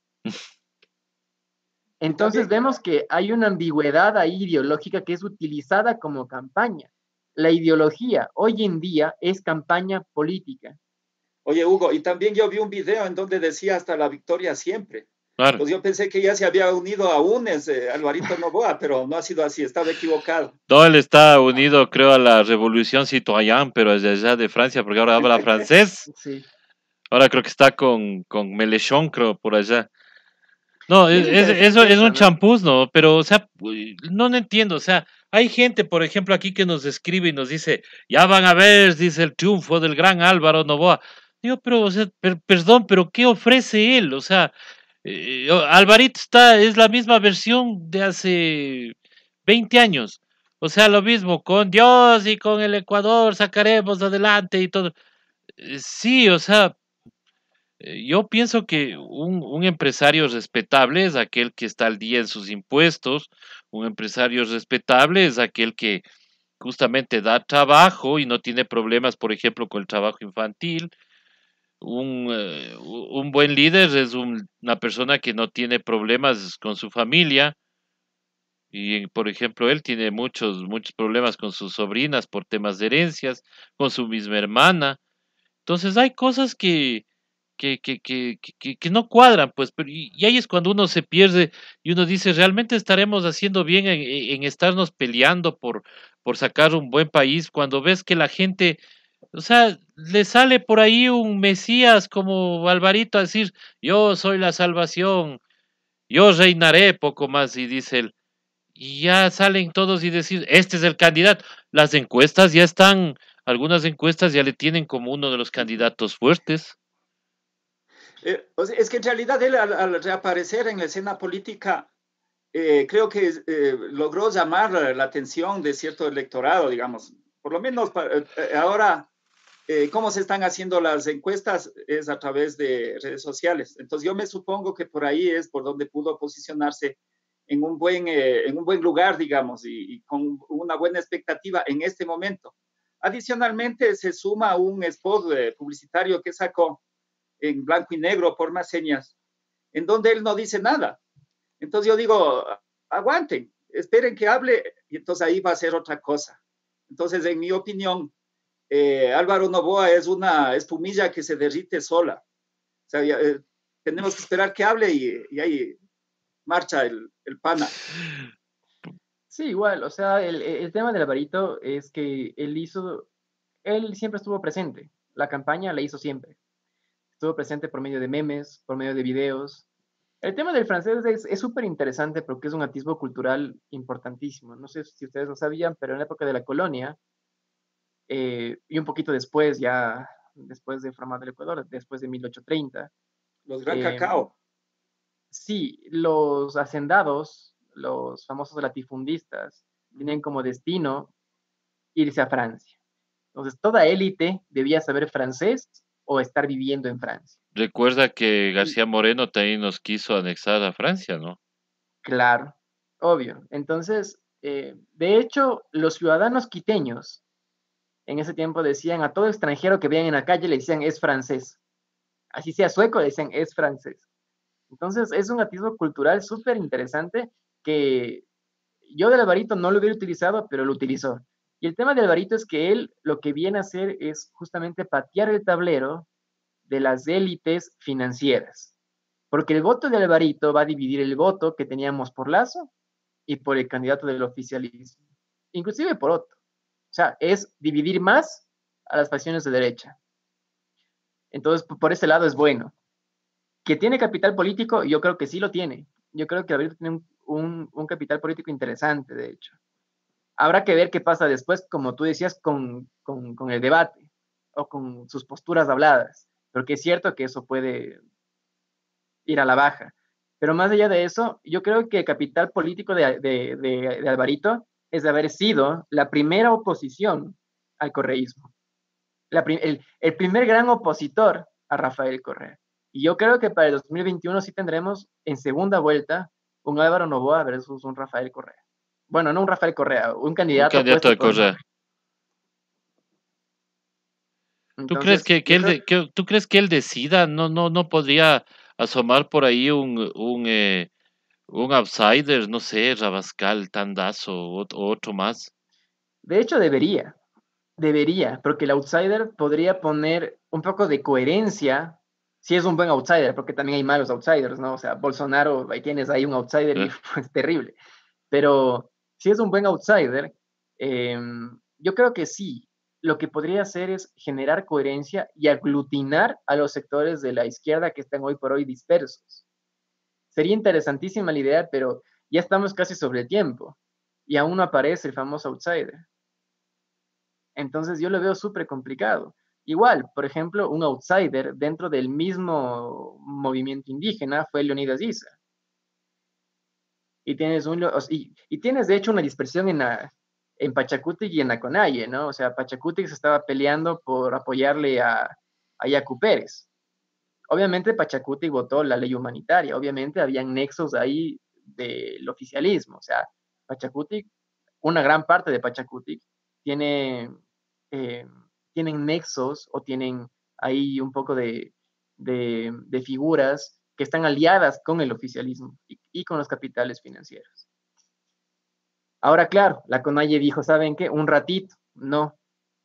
Entonces vemos que hay una ambigüedad ahí ideológica que es utilizada como campaña. La ideología hoy en día es campaña política. Oye, Hugo, y también yo vi un video en donde decía hasta la victoria siempre. Claro. Pues yo pensé que ya se había unido a UNES, Alvarito Noboa, pero no ha sido así, estaba equivocado. No, él está unido, creo, a la Revolución Citoyenne, pero es de allá de Francia, porque ahora habla francés. Sí. Ahora creo que está con Mélenchon, creo, por allá. No, eso es un ¿no? champús, ¿no? Pero, o sea, no entiendo, o sea, hay gente, por ejemplo, aquí que nos escribe y nos dice, ya van a ver, dice el triunfo del gran Álvaro Noboa. Digo, pero, o sea, perdón, pero ¿qué ofrece él? O sea, Alvarito es la misma versión de hace 20 años. O sea, lo mismo, con Dios y con el Ecuador sacaremos adelante y todo. Sí, o sea, yo pienso que un empresario respetable es aquel que está al día en sus impuestos, un empresario respetable es aquel que justamente da trabajo y no tiene problemas, por ejemplo, con el trabajo infantil. Un buen líder es una persona que no tiene problemas con su familia y, por ejemplo, él tiene muchos problemas con sus sobrinas por temas de herencias, con su misma hermana. Entonces hay cosas que no cuadran, pues, pero y ahí es cuando uno se pierde y uno dice, ¿realmente estaremos haciendo bien en estarnos peleando por sacar un buen país cuando ves que la gente, o sea, le sale por ahí un Mesías como Alvarito a decir, yo soy la salvación, yo reinaré poco más, y dice él, y ya salen todos y decir, este es el candidato. Las encuestas ya están, algunas encuestas ya le tienen como uno de los candidatos fuertes. O sea, es que en realidad él al reaparecer en la escena política, creo que logró llamar la atención de cierto electorado, digamos. Por lo menos ahora, cómo se están haciendo las encuestas es a través de redes sociales. Entonces yo me supongo que por ahí es por donde pudo posicionarse en un buen lugar, digamos, y con una buena expectativa en este momento. Adicionalmente, se suma un spot publicitario que sacó en blanco y negro por más señas, en donde él no dice nada. Entonces yo digo, aguanten, esperen que hable, y entonces ahí va a ser otra cosa. Entonces, en mi opinión, Álvaro Noboa es una espumilla que se derrite sola. O sea, tenemos que esperar que hable y ahí marcha el pana. Sí, igual, o sea, el tema del Alvarito es que él siempre estuvo presente, la campaña la hizo siempre, estuvo presente por medio de memes, por medio de videos. El tema del francés es súper interesante porque es un atisbo cultural importantísimo. No sé si ustedes lo sabían, pero en la época de la colonia, y un poquito después, ya después de formado el Ecuador, después de 1830, Los Gran eh, Cacao. sí, los hacendados, los famosos latifundistas, tenían como destino irse a Francia. Entonces, toda élite debía saber francés o estar viviendo en Francia. Recuerda que García Moreno también nos quiso anexar a Francia, ¿no? Claro, obvio. Entonces, de hecho, los ciudadanos quiteños en ese tiempo decían a todo extranjero que veían en la calle, le decían es francés. Así sea sueco, le decían es francés. Entonces, es un atisbo cultural súper interesante que yo del Alvarito no lo hubiera utilizado, pero lo utilizó. Y el tema del Alvarito es que él lo que viene a hacer es justamente patear el tablero de las élites financieras. Porque el voto de Alvarito va a dividir el voto que teníamos por Lazo y por el candidato del oficialismo, inclusive por otro. O sea, es dividir más a las facciones de derecha. Entonces, por ese lado es bueno. ¿Que tiene capital político? Yo creo que sí lo tiene. Yo creo que Alvarito tiene un capital político interesante, de hecho. Habrá que ver qué pasa después, como tú decías, con el debate o con sus posturas habladas, porque es cierto que eso puede ir a la baja. Pero más allá de eso, yo creo que el capital político de Alvarito es de haber sido la primera oposición al correísmo, el primer gran opositor a Rafael Correa. Y yo creo que para el 2021 sí tendremos en segunda vuelta un Álvaro Noboa versus un Rafael Correa. Bueno, no un Rafael Correa, un Un candidato candidato puesto de por Correa. ¿Tú crees Entonces, que yo creo tú crees que él decida? No podría asomar por ahí un outsider, no sé, Rabascal, Tandazo, o otro más. de hecho debería, porque el outsider podría poner un poco de coherencia si es un buen outsider, porque también hay malos outsiders, ¿no? O sea, Bolsonaro, ahí tienes ahí un outsider y ¿Eh? es terrible. Pero si es un buen outsider, yo creo que sí. Lo que podría hacer es generar coherencia y aglutinar a los sectores de la izquierda que están hoy por hoy dispersos. Sería interesantísima la idea, pero ya estamos casi sobre el tiempo y aún no aparece el famoso outsider. Entonces yo lo veo súper complicado. Igual, por ejemplo, un outsider dentro del mismo movimiento indígena fue Leonidas Issa. Y tienes, y tienes de hecho una dispersión en Pachacutic y en Aconaye, ¿no? O sea, Pachacutic se estaba peleando por apoyarle a Yacu Pérez. Obviamente Pachacutic votó la ley humanitaria, obviamente habían nexos ahí del oficialismo. O sea, Pachacutic, una gran parte de Pachacutic tiene, eh, tienen nexos o tienen ahí un poco de figuras que están aliadas con el oficialismo y con los capitales financieros. Ahora, claro, la CONAIE dijo, ¿saben qué? Un ratito, no.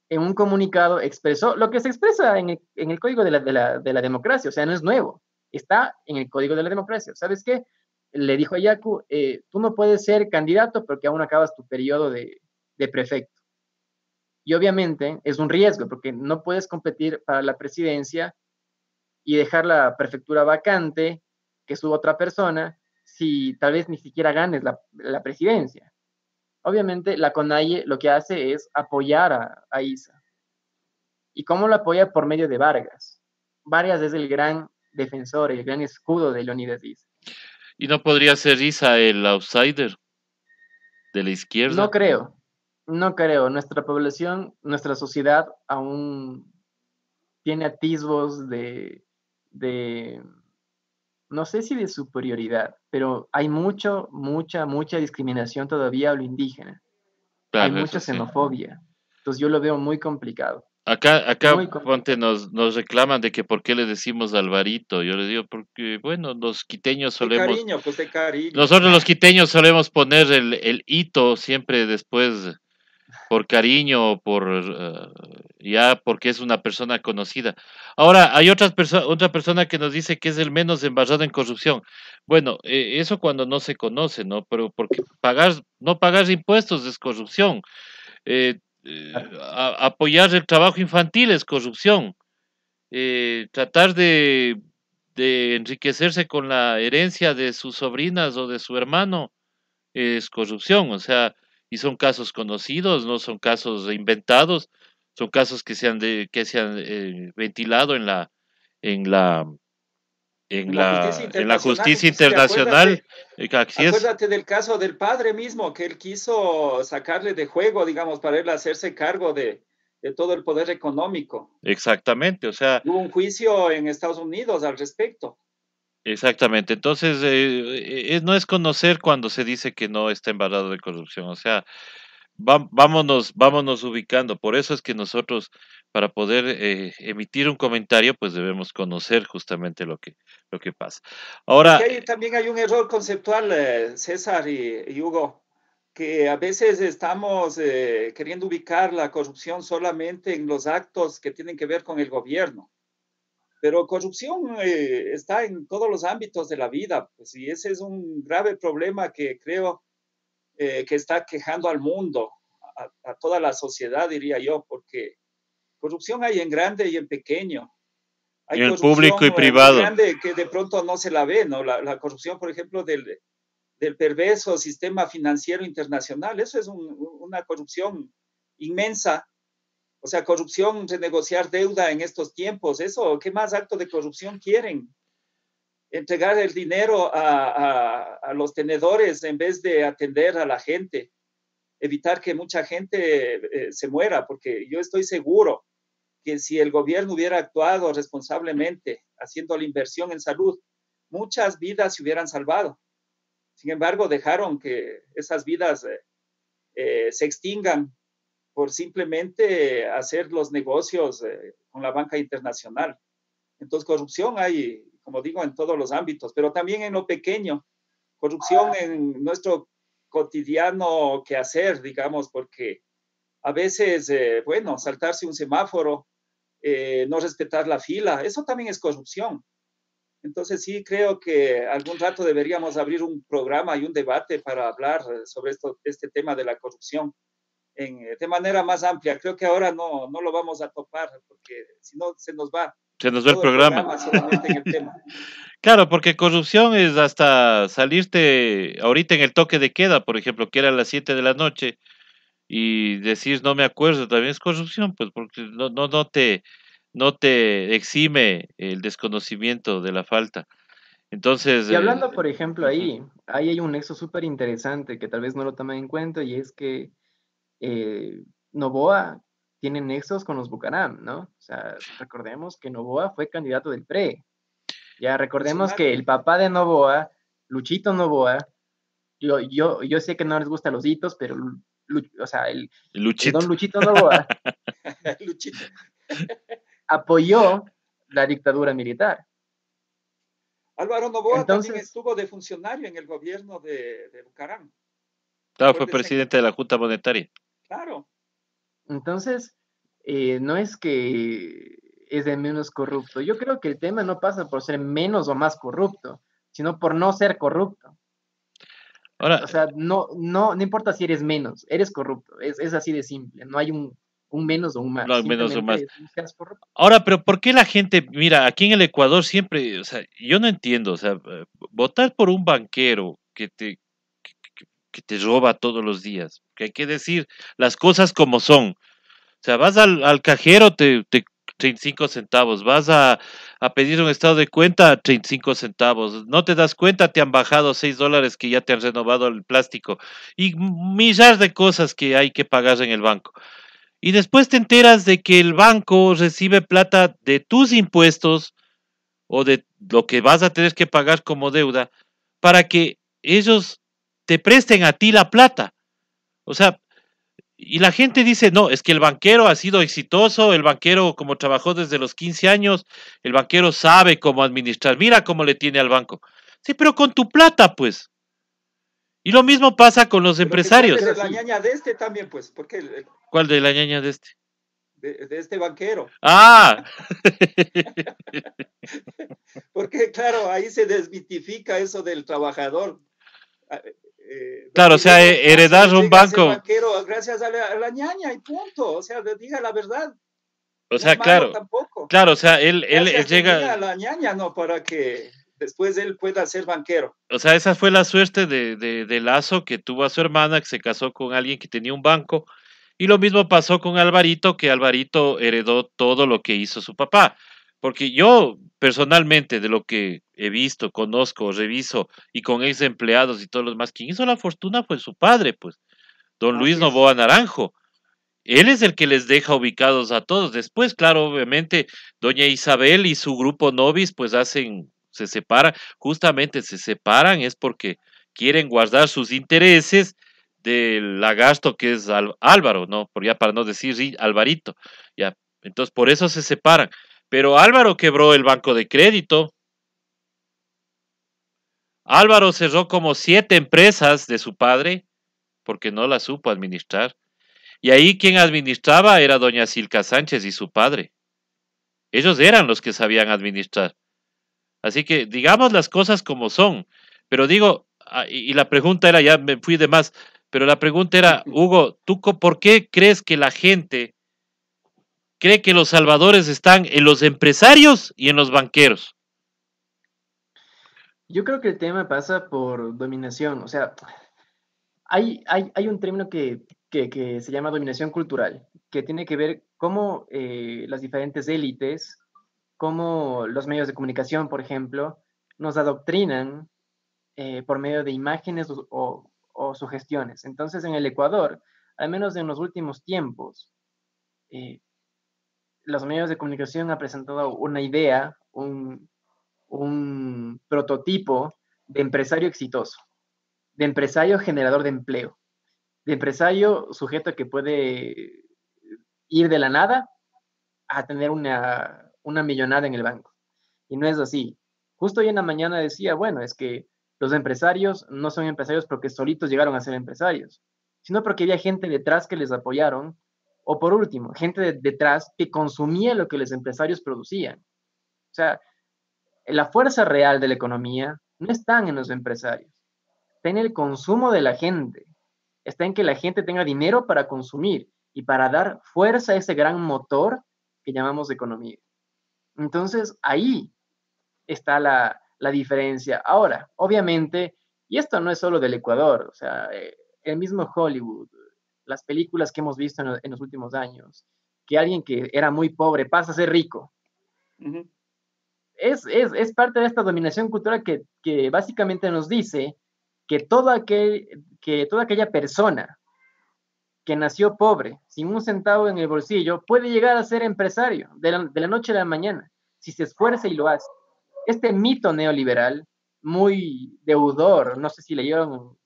En un comunicado expresó lo que se expresa en el código de la democracia, o sea, no es nuevo, está en el código de la democracia. ¿Sabes qué? Le dijo a Yacu, tú no puedes ser candidato porque aún acabas tu periodo de prefecto. Y obviamente es un riesgo porque no puedes competir para la presidencia y dejar la prefectura vacante, que suba otra persona, si tal vez ni siquiera ganes la presidencia. Obviamente la CONAIE lo que hace es apoyar a Issa. ¿Y cómo lo apoya? Por medio de Vargas. Vargas es el gran defensor, el gran escudo de Leonidas Issa. ¿Y no podría ser Isa el outsider de la No izquierda? creo, no creo. Nuestra población, nuestra sociedad aún tiene atisbos de no sé si de superioridad, pero hay mucha discriminación todavía a lo indígena. Hay Claro, eso mucha sí. xenofobia. Entonces yo lo veo muy complicado. Acá, Muy ponte, complicado. nos reclaman de que por qué le decimos Alvarito. Yo le digo porque, bueno, los quiteños De solemos, cariño, pues de cariño. nosotros los quiteños solemos poner el hito siempre después por cariño o por ya porque es una persona conocida. Ahora, hay otra persona que nos dice que es el menos embarrado en corrupción. Bueno, eso cuando no se conoce, ¿no? Pero porque no pagar impuestos es corrupción. Apoyar el trabajo infantil es corrupción. Tratar de enriquecerse con la herencia de sus sobrinas o de su hermano es corrupción, o sea, y son casos conocidos, no son casos inventados, son casos que se han ventilado en la, En la justicia en la internacional, justicia inclusive internacional. acuérdate, Así es. acuérdate del caso del padre mismo, que él quiso sacarle de juego, digamos, para él hacerse cargo de todo el poder económico. Exactamente, o sea, Hubo un juicio en Estados Unidos al respecto. exactamente. Entonces, no es conocer cuando se dice que no está embarrado de corrupción. O sea, vámonos ubicando. Por eso es que nosotros, para poder emitir un comentario, pues debemos conocer justamente lo que pasa. Ahora, También hay un error conceptual, César y Hugo, que a veces estamos queriendo ubicar la corrupción solamente en los actos que tienen que ver con el gobierno. Pero corrupción está en todos los ámbitos de la vida, pues, y ese es un grave problema que creo que está quejando al mundo, a toda la sociedad, diría yo, porque corrupción hay en grande y en pequeño. Hay en el corrupción público y muy privado. grande que de pronto no se la ve, ¿no? La corrupción, por ejemplo, del perverso sistema financiero internacional, eso es una corrupción inmensa. O sea, corrupción, renegociar deuda en estos tiempos, eso, ¿qué más acto de corrupción quieren? Entregar el dinero a los tenedores en vez de atender a la gente, evitar que mucha gente se muera, porque yo estoy seguro que si el gobierno hubiera actuado responsablemente, haciendo la inversión en salud, muchas vidas se hubieran salvado. Sin embargo, dejaron que esas vidas se extingan por simplemente hacer los negocios con la banca internacional. Entonces, corrupción hay, como digo, en todos los ámbitos, pero también en lo pequeño. Corrupción en nuestro cotidiano quehacer, digamos, porque a veces, bueno, saltarse un semáforo, no respetar la fila, eso también es corrupción. Entonces sí creo que algún rato deberíamos abrir un programa y un debate para hablar sobre este tema de la corrupción de manera más amplia. Creo que ahora no lo vamos a topar porque si no se nos va el programa solamente en el tema. Claro, porque corrupción es hasta salirte ahorita en el toque de queda, por ejemplo, que era a las 7 de la noche y decir no me acuerdo, también es corrupción, pues porque no te exime el desconocimiento de la falta. Entonces, Y hablando, por ejemplo, ujú. ahí hay un nexo súper interesante que tal vez no lo tomen en cuenta y es que Noboa tiene nexos con los Bucaram, ¿no? O sea, recordemos que Noboa fue candidato del PRE. Ya recordemos que el papá de Noboa, Luchito Noboa, yo sé que no les gustan los hitos, pero, o sea, el don Luchito Noboa Luchito. apoyó la dictadura militar. Álvaro Noboa también estuvo de funcionario en el gobierno de Bucaram. Claro, fue presidente de la Junta Monetaria. Claro. Entonces, no es que es de menos corrupto. Yo creo que el tema no pasa por ser menos o más corrupto, sino por no ser corrupto. Ahora, o sea, no importa si eres menos, eres corrupto. Es así de simple. No hay un menos o un más. No, menos o más. Seas corrupto. Ahora, pero ¿por qué la gente, mira, aquí en el Ecuador siempre, o sea, yo no entiendo, o sea, votar por un banquero que te roba todos los días, que hay que decir las cosas como son. O sea, vas al cajero, 35 centavos, vas a pedir un estado de cuenta, 35 centavos, no te das cuenta, te han bajado $6 que ya te han renovado el plástico y millar de cosas que hay que pagar en el banco. Y después te enteras de que el banco recibe plata de tus impuestos o de lo que vas a tener que pagar como deuda para que ellos te presten a ti la plata. O sea, y la gente dice, no, es que el banquero ha sido exitoso, el banquero como trabajó desde los 15 años, el banquero sabe cómo administrar, mira cómo le tiene al banco. Sí, pero con tu plata, pues. Y lo mismo pasa con los empresarios. De la ñaña de este también, pues, porque ¿Cuál de la ñaña de este? De este banquero. ¡Ah! Porque, claro, ahí se desmitifica eso del trabajador. Claro, o sea, heredar un banco. Banquero gracias a la ñaña y punto. O sea, diga la verdad. O sea, no claro. Tampoco. Claro, o sea, él llega. A la ñaña, no, para que después él pueda ser banquero. O sea, esa fue la suerte de Lazo, que tuvo a su hermana, que se casó con alguien que tenía un banco. Y lo mismo pasó con Alvarito, que Alvarito heredó todo lo que hizo su papá. Porque yo, personalmente, de lo que he visto, conozco, reviso, y con ex empleados y todos los demás, quien hizo la fortuna fue su padre, pues, don Luis Noboa Naranjo. él es el que les deja ubicados a todos. Después, claro, obviamente, doña Isabel y su grupo Novis, pues se separan, justamente se separan es porque quieren guardar sus intereses del lagarto que es Álvaro, ¿no? Ya para no decir Alvarito, ya. Entonces, por eso se separan. Pero Álvaro quebró el banco de crédito. Álvaro cerró como 7 empresas de su padre porque no las supo administrar. Y ahí quien administraba era doña Silca Sánchez y su padre. Ellos eran los que sabían administrar. Así que digamos las cosas como son. Pero digo, y la pregunta era, ya me fui de más, pero la pregunta era, Hugo, ¿por qué crees que la gente cree que los salvadores están en los empresarios y en los banqueros? Yo creo que el tema pasa por dominación. O sea, hay un término que se llama dominación cultural, que tiene que ver cómo las diferentes élites, cómo los medios de comunicación, por ejemplo, nos adoctrinan por medio de imágenes o sugestiones. Entonces, en el Ecuador, al menos en los últimos tiempos, eh, los medios de comunicación han presentado una idea, un prototipo de empresario exitoso, de empresario generador de empleo, de empresario sujeto que puede ir de la nada a tener una millonada en el banco. Y no es así. Justo hoy en la mañana decía, bueno, es que los empresarios no son empresarios porque solitos llegaron a ser empresarios, sino porque había gente detrás que les apoyaron, o por último, gente detrás que consumía lo que los empresarios producían. O sea, la fuerza real de la economía no está en los empresarios, está en el consumo de la gente, está en que la gente tenga dinero para consumir y para dar fuerza a ese gran motor que llamamos economía. Entonces, ahí está la diferencia. Ahora, obviamente, y esto no es solo del Ecuador, o sea, el mismo Hollywood, las películas que hemos visto en los últimos años, que alguien que era muy pobre pasa a ser rico. Uh-huh. Es parte de esta dominación cultural que básicamente nos dice que toda aquella persona que nació pobre, sin un centavo en el bolsillo, puede llegar a ser empresario de la noche a la mañana, si se esfuerza y lo hace. Este mito neoliberal, muy deudor, no sé si leyeron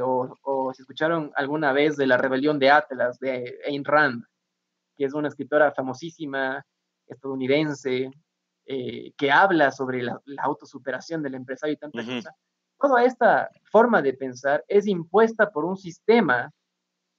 o si escucharon alguna vez de La rebelión de Atlas, de Ayn Rand, que es una escritora famosísima estadounidense, que habla sobre la autosuperación del empresario y tanta cosa. Toda esta forma de pensar es impuesta por un sistema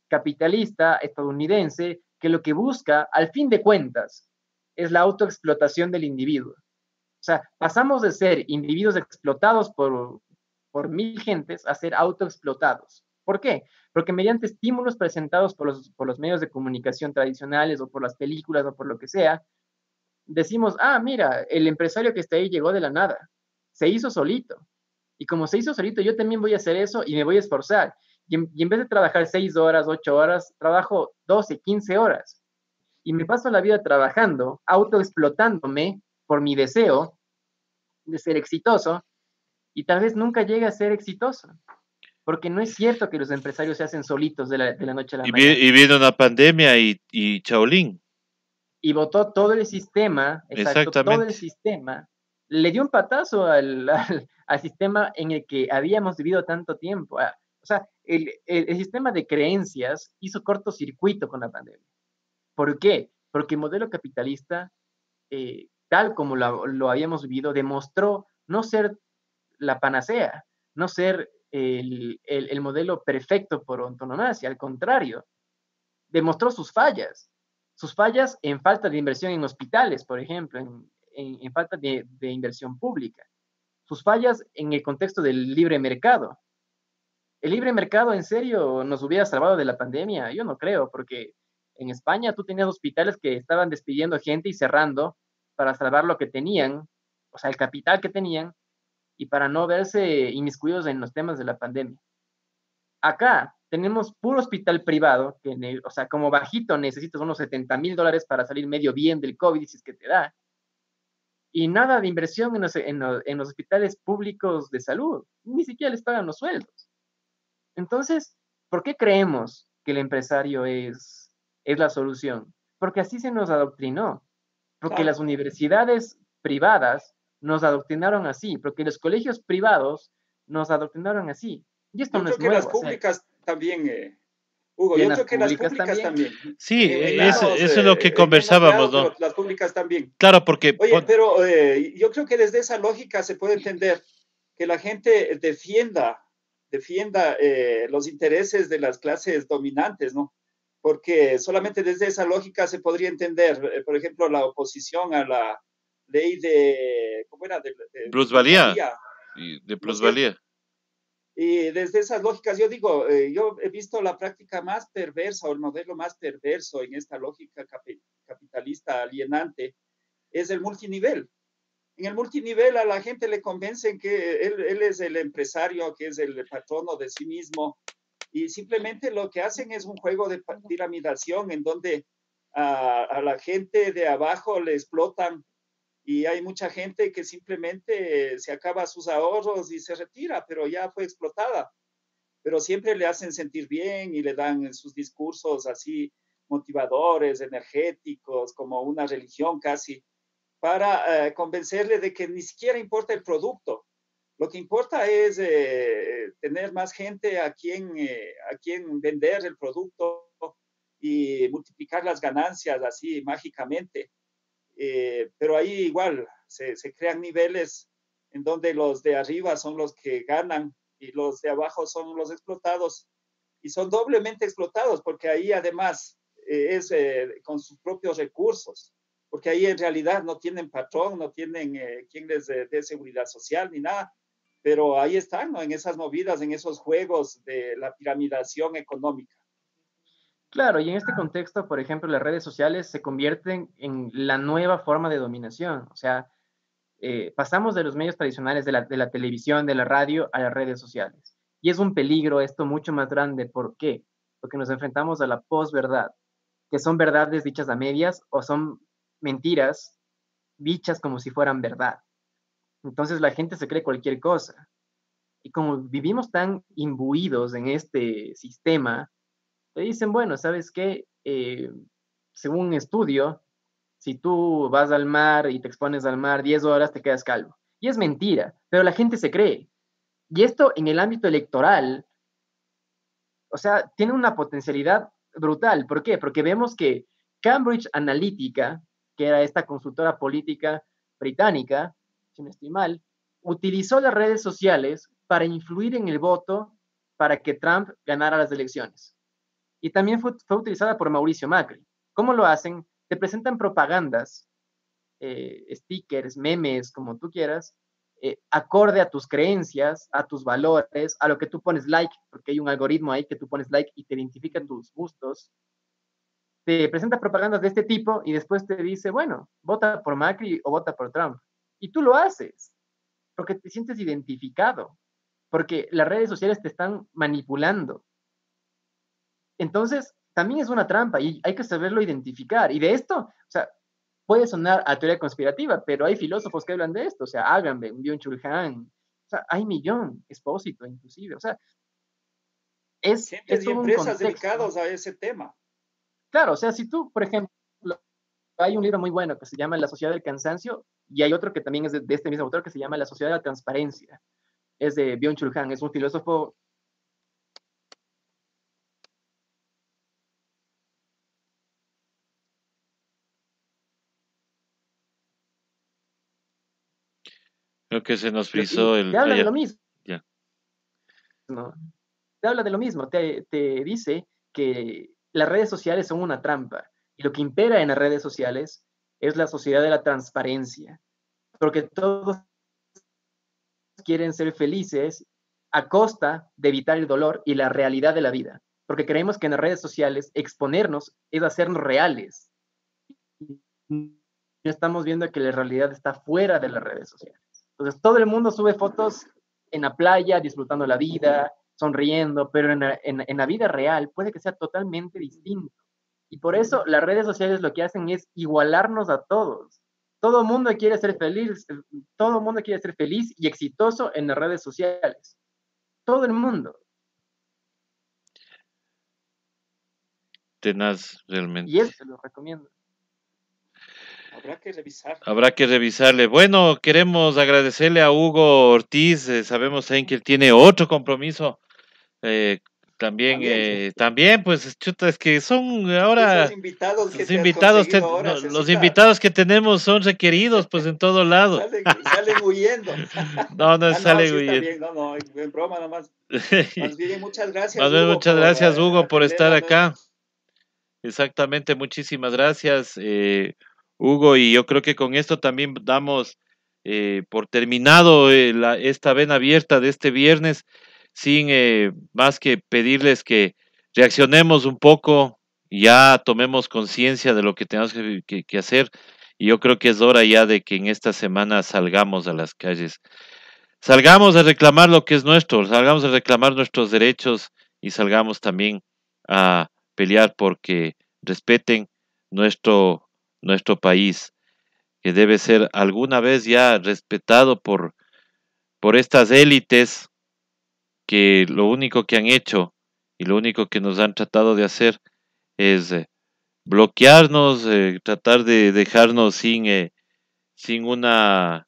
capitalista estadounidense que lo que busca, al fin de cuentas, es la autoexplotación del individuo. O sea, pasamos de ser individuos explotados por mil gentes a ser autoexplotados. ¿Por qué? Porque mediante estímulos presentados por los medios de comunicación tradicionales o por las películas o por lo que sea, decimos, mira, el empresario que está ahí llegó de la nada, se hizo solito. Y como se hizo solito, yo también voy a hacer eso y me voy a esforzar. Y en vez de trabajar 6 horas, 8 horas, trabajo 12, 15 horas. Y me paso la vida trabajando, autoexplotándome por mi deseo de ser exitoso, y tal vez nunca llegue a ser exitoso. Porque no es cierto que los empresarios se hacen solitos de la noche a la mañana. Y viene una pandemia y Chaolín. Y botó todo el sistema, exacto, todo el sistema, le dio un patazo al sistema en el que habíamos vivido tanto tiempo. O sea, el sistema de creencias hizo cortocircuito con la pandemia. ¿Por qué? Porque el modelo capitalista, tal como lo habíamos vivido, demostró no ser la panacea, no ser el modelo perfecto por antonomasia, al contrario, demostró sus fallas en falta de inversión en hospitales, por ejemplo, en falta de inversión pública, sus fallas en el contexto del libre mercado. ¿El libre mercado en serio nos hubiera salvado de la pandemia? Yo no creo, porque en España tú tenías hospitales que estaban despidiendo gente y cerrando para salvar lo que tenían, o sea, el capital que tenían, y para no verse inmiscuidos en los temas de la pandemia. Acá tenemos puro hospital privado, que, o sea, como bajito necesitas unos $70,000 para salir medio bien del COVID, si es que te da. Y nada de inversión en los hospitales públicos de salud. Ni siquiera les pagan los sueldos. Entonces, ¿por qué creemos que el empresario es es la solución, porque así se nos adoctrinó, porque Claro. las universidades privadas nos adoctrinaron así, porque los colegios privados nos adoctrinaron así. Y esto Yo no creo es que las nuevo, o sea, públicas también, Hugo, y en yo las creo que las públicas públicas también. también, Sí, eso es lo que en menos conversábamos, grado, ¿no? pero las públicas también. Claro, porque Oye, pero yo creo que desde esa lógica se puede entender que la gente defienda los intereses de las clases dominantes, ¿no? Porque solamente desde esa lógica se podría entender, por ejemplo, la oposición a la ley de, ¿cómo era? De plusvalía, plusvalía, de ¿no es cierto? plusvalía. Y desde esas lógicas, yo digo, yo he visto la práctica más perversa o el modelo más perverso en esta lógica capitalista alienante, es el multinivel. En el multinivel a la gente le convencen que él es el empresario, que es el patrono de sí mismo, y simplemente lo que hacen es un juego de piramidación en donde a la gente de abajo le explotan y hay mucha gente que simplemente se acaba sus ahorros y se retira, pero ya fue explotada. Pero siempre le hacen sentir bien y le dan sus discursos así motivadores, energéticos, como una religión casi, para convencerle de que ni siquiera importa el producto. Lo que importa es tener más gente a quien vender el producto y multiplicar las ganancias así mágicamente. Pero ahí igual se crean niveles en donde los de arriba son los que ganan y los de abajo son los explotados y son doblemente explotados porque ahí además es con sus propios recursos, porque ahí en realidad no tienen patrón, no tienen quien les dé seguridad social ni nada, pero ahí están, ¿no? En esas movidas, en esos juegos de la piramidación económica. Claro, y en este contexto, por ejemplo, las redes sociales se convierten en la nueva forma de dominación. O sea, pasamos de los medios tradicionales de la televisión, de la radio, a las redes sociales. Y es un peligro esto mucho más grande. ¿Por qué? Porque nos enfrentamos a la posverdad, que son verdades dichas a medias o son mentiras dichas como si fueran verdad. Entonces la gente se cree cualquier cosa. Y como vivimos tan imbuidos en este sistema, te dicen, bueno, ¿sabes qué? Según un estudio, si tú vas al mar y te expones al mar 10 horas, te quedas calvo. Y es mentira, pero la gente se cree. Y esto en el ámbito electoral, o sea, tiene una potencialidad brutal. ¿Por qué? Porque vemos que Cambridge Analytica, que era esta consultora política británica, si no estoy mal, utilizó las redes sociales para influir en el voto para que Trump ganara las elecciones. Y también fue utilizada por Mauricio Macri. ¿Cómo lo hacen? Te presentan propagandas, stickers, memes, como tú quieras, acorde a tus creencias, a tus valores, a lo que tú pones like, porque hay un algoritmo ahí que tú pones like y te identifica tus gustos. Te presenta propagandas de este tipo y después te dice, bueno, vota por Macri o vota por Trump. Y tú lo haces, porque te sientes identificado, porque las redes sociales te están manipulando. Entonces, también es una trampa y hay que saberlo identificar. Y de esto, o sea, puede sonar a teoría conspirativa, pero hay filósofos que hablan de esto, o sea, Agamben, Byung-Chul Han, o sea, hay millón, Expósito inclusive, o sea, es Gentes y todo un empresas contexto. dedicados a ese tema. Claro, o sea, si tú, por ejemplo, hay un libro muy bueno que se llama La Sociedad del Cansancio y hay otro que también es de este mismo autor que se llama La Sociedad de la Transparencia, es de Byung-Chul Han, es un filósofo. Creo que se nos Y frizó te el... habla de lo allá, mismo, ya. te habla de lo mismo, te dice que las redes sociales son una trampa y lo que impera en las redes sociales es la sociedad de la transparencia, porque todos quieren ser felices a costa de evitar el dolor y la realidad de la vida, porque creemos que en las redes sociales exponernos es hacernos reales. No estamos viendo que la realidad está fuera de las redes sociales. Entonces, todo el mundo sube fotos en la playa, disfrutando la vida, sonriendo, pero en la vida real puede que sea totalmente distinto. Y por eso las redes sociales lo que hacen es igualarnos a todos. Todo el mundo quiere ser feliz, todo el mundo quiere ser feliz y exitoso en las redes sociales. Todo el mundo. tenaz, realmente. Y eso se lo recomiendo. Habrá que revisar. Habrá que revisarle. Bueno, queremos agradecerle a Hugo Ortiz. Sabemos también que él tiene otro compromiso. También, pues, chuta, es que son ahora Esos invitados que los te has invitados, conseguido ahora, los Cecita, invitados que tenemos son requeridos, pues, en todo lado. salen huyendo. No No, sale sí muy está bien. bien, no, en broma nomás. Más bien, muchas gracias, Más bien, Hugo, muchas por gracias, Hugo, por estar atendernos. acá. Exactamente, muchísimas gracias, Hugo, y yo creo que con esto también damos por terminado esta vena abierta de este viernes, sin más que pedirles que reaccionemos un poco, ya tomemos conciencia de lo que tenemos que hacer, y yo creo que es hora ya de que en esta semana salgamos a las calles, salgamos a reclamar lo que es nuestro, salgamos a reclamar nuestros derechos y salgamos también a pelear porque respeten nuestro país, que debe ser alguna vez ya respetado por estas élites que lo único que han hecho y lo único que nos han tratado de hacer es bloquearnos, tratar de dejarnos sin una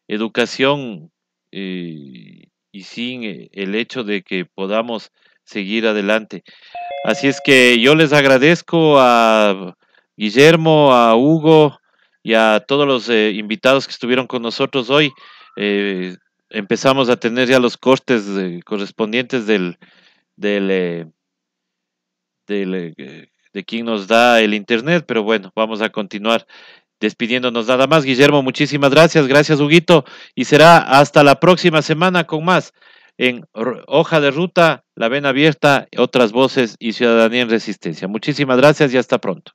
educación y sin el hecho de que podamos seguir adelante. Así es que yo les agradezco a Guillermo, a Hugo y a todos los invitados que estuvieron con nosotros hoy. Eh, Empezamos a tener ya los cortes correspondientes del, eh, de quien nos da el internet, pero bueno, vamos a continuar despidiéndonos nada más. Guillermo, muchísimas gracias, gracias Huguito, y será hasta la próxima semana con más en Hoja de Ruta, La Vena Abierta, Otras Voces y Ciudadanía en Resistencia. Muchísimas gracias y hasta pronto.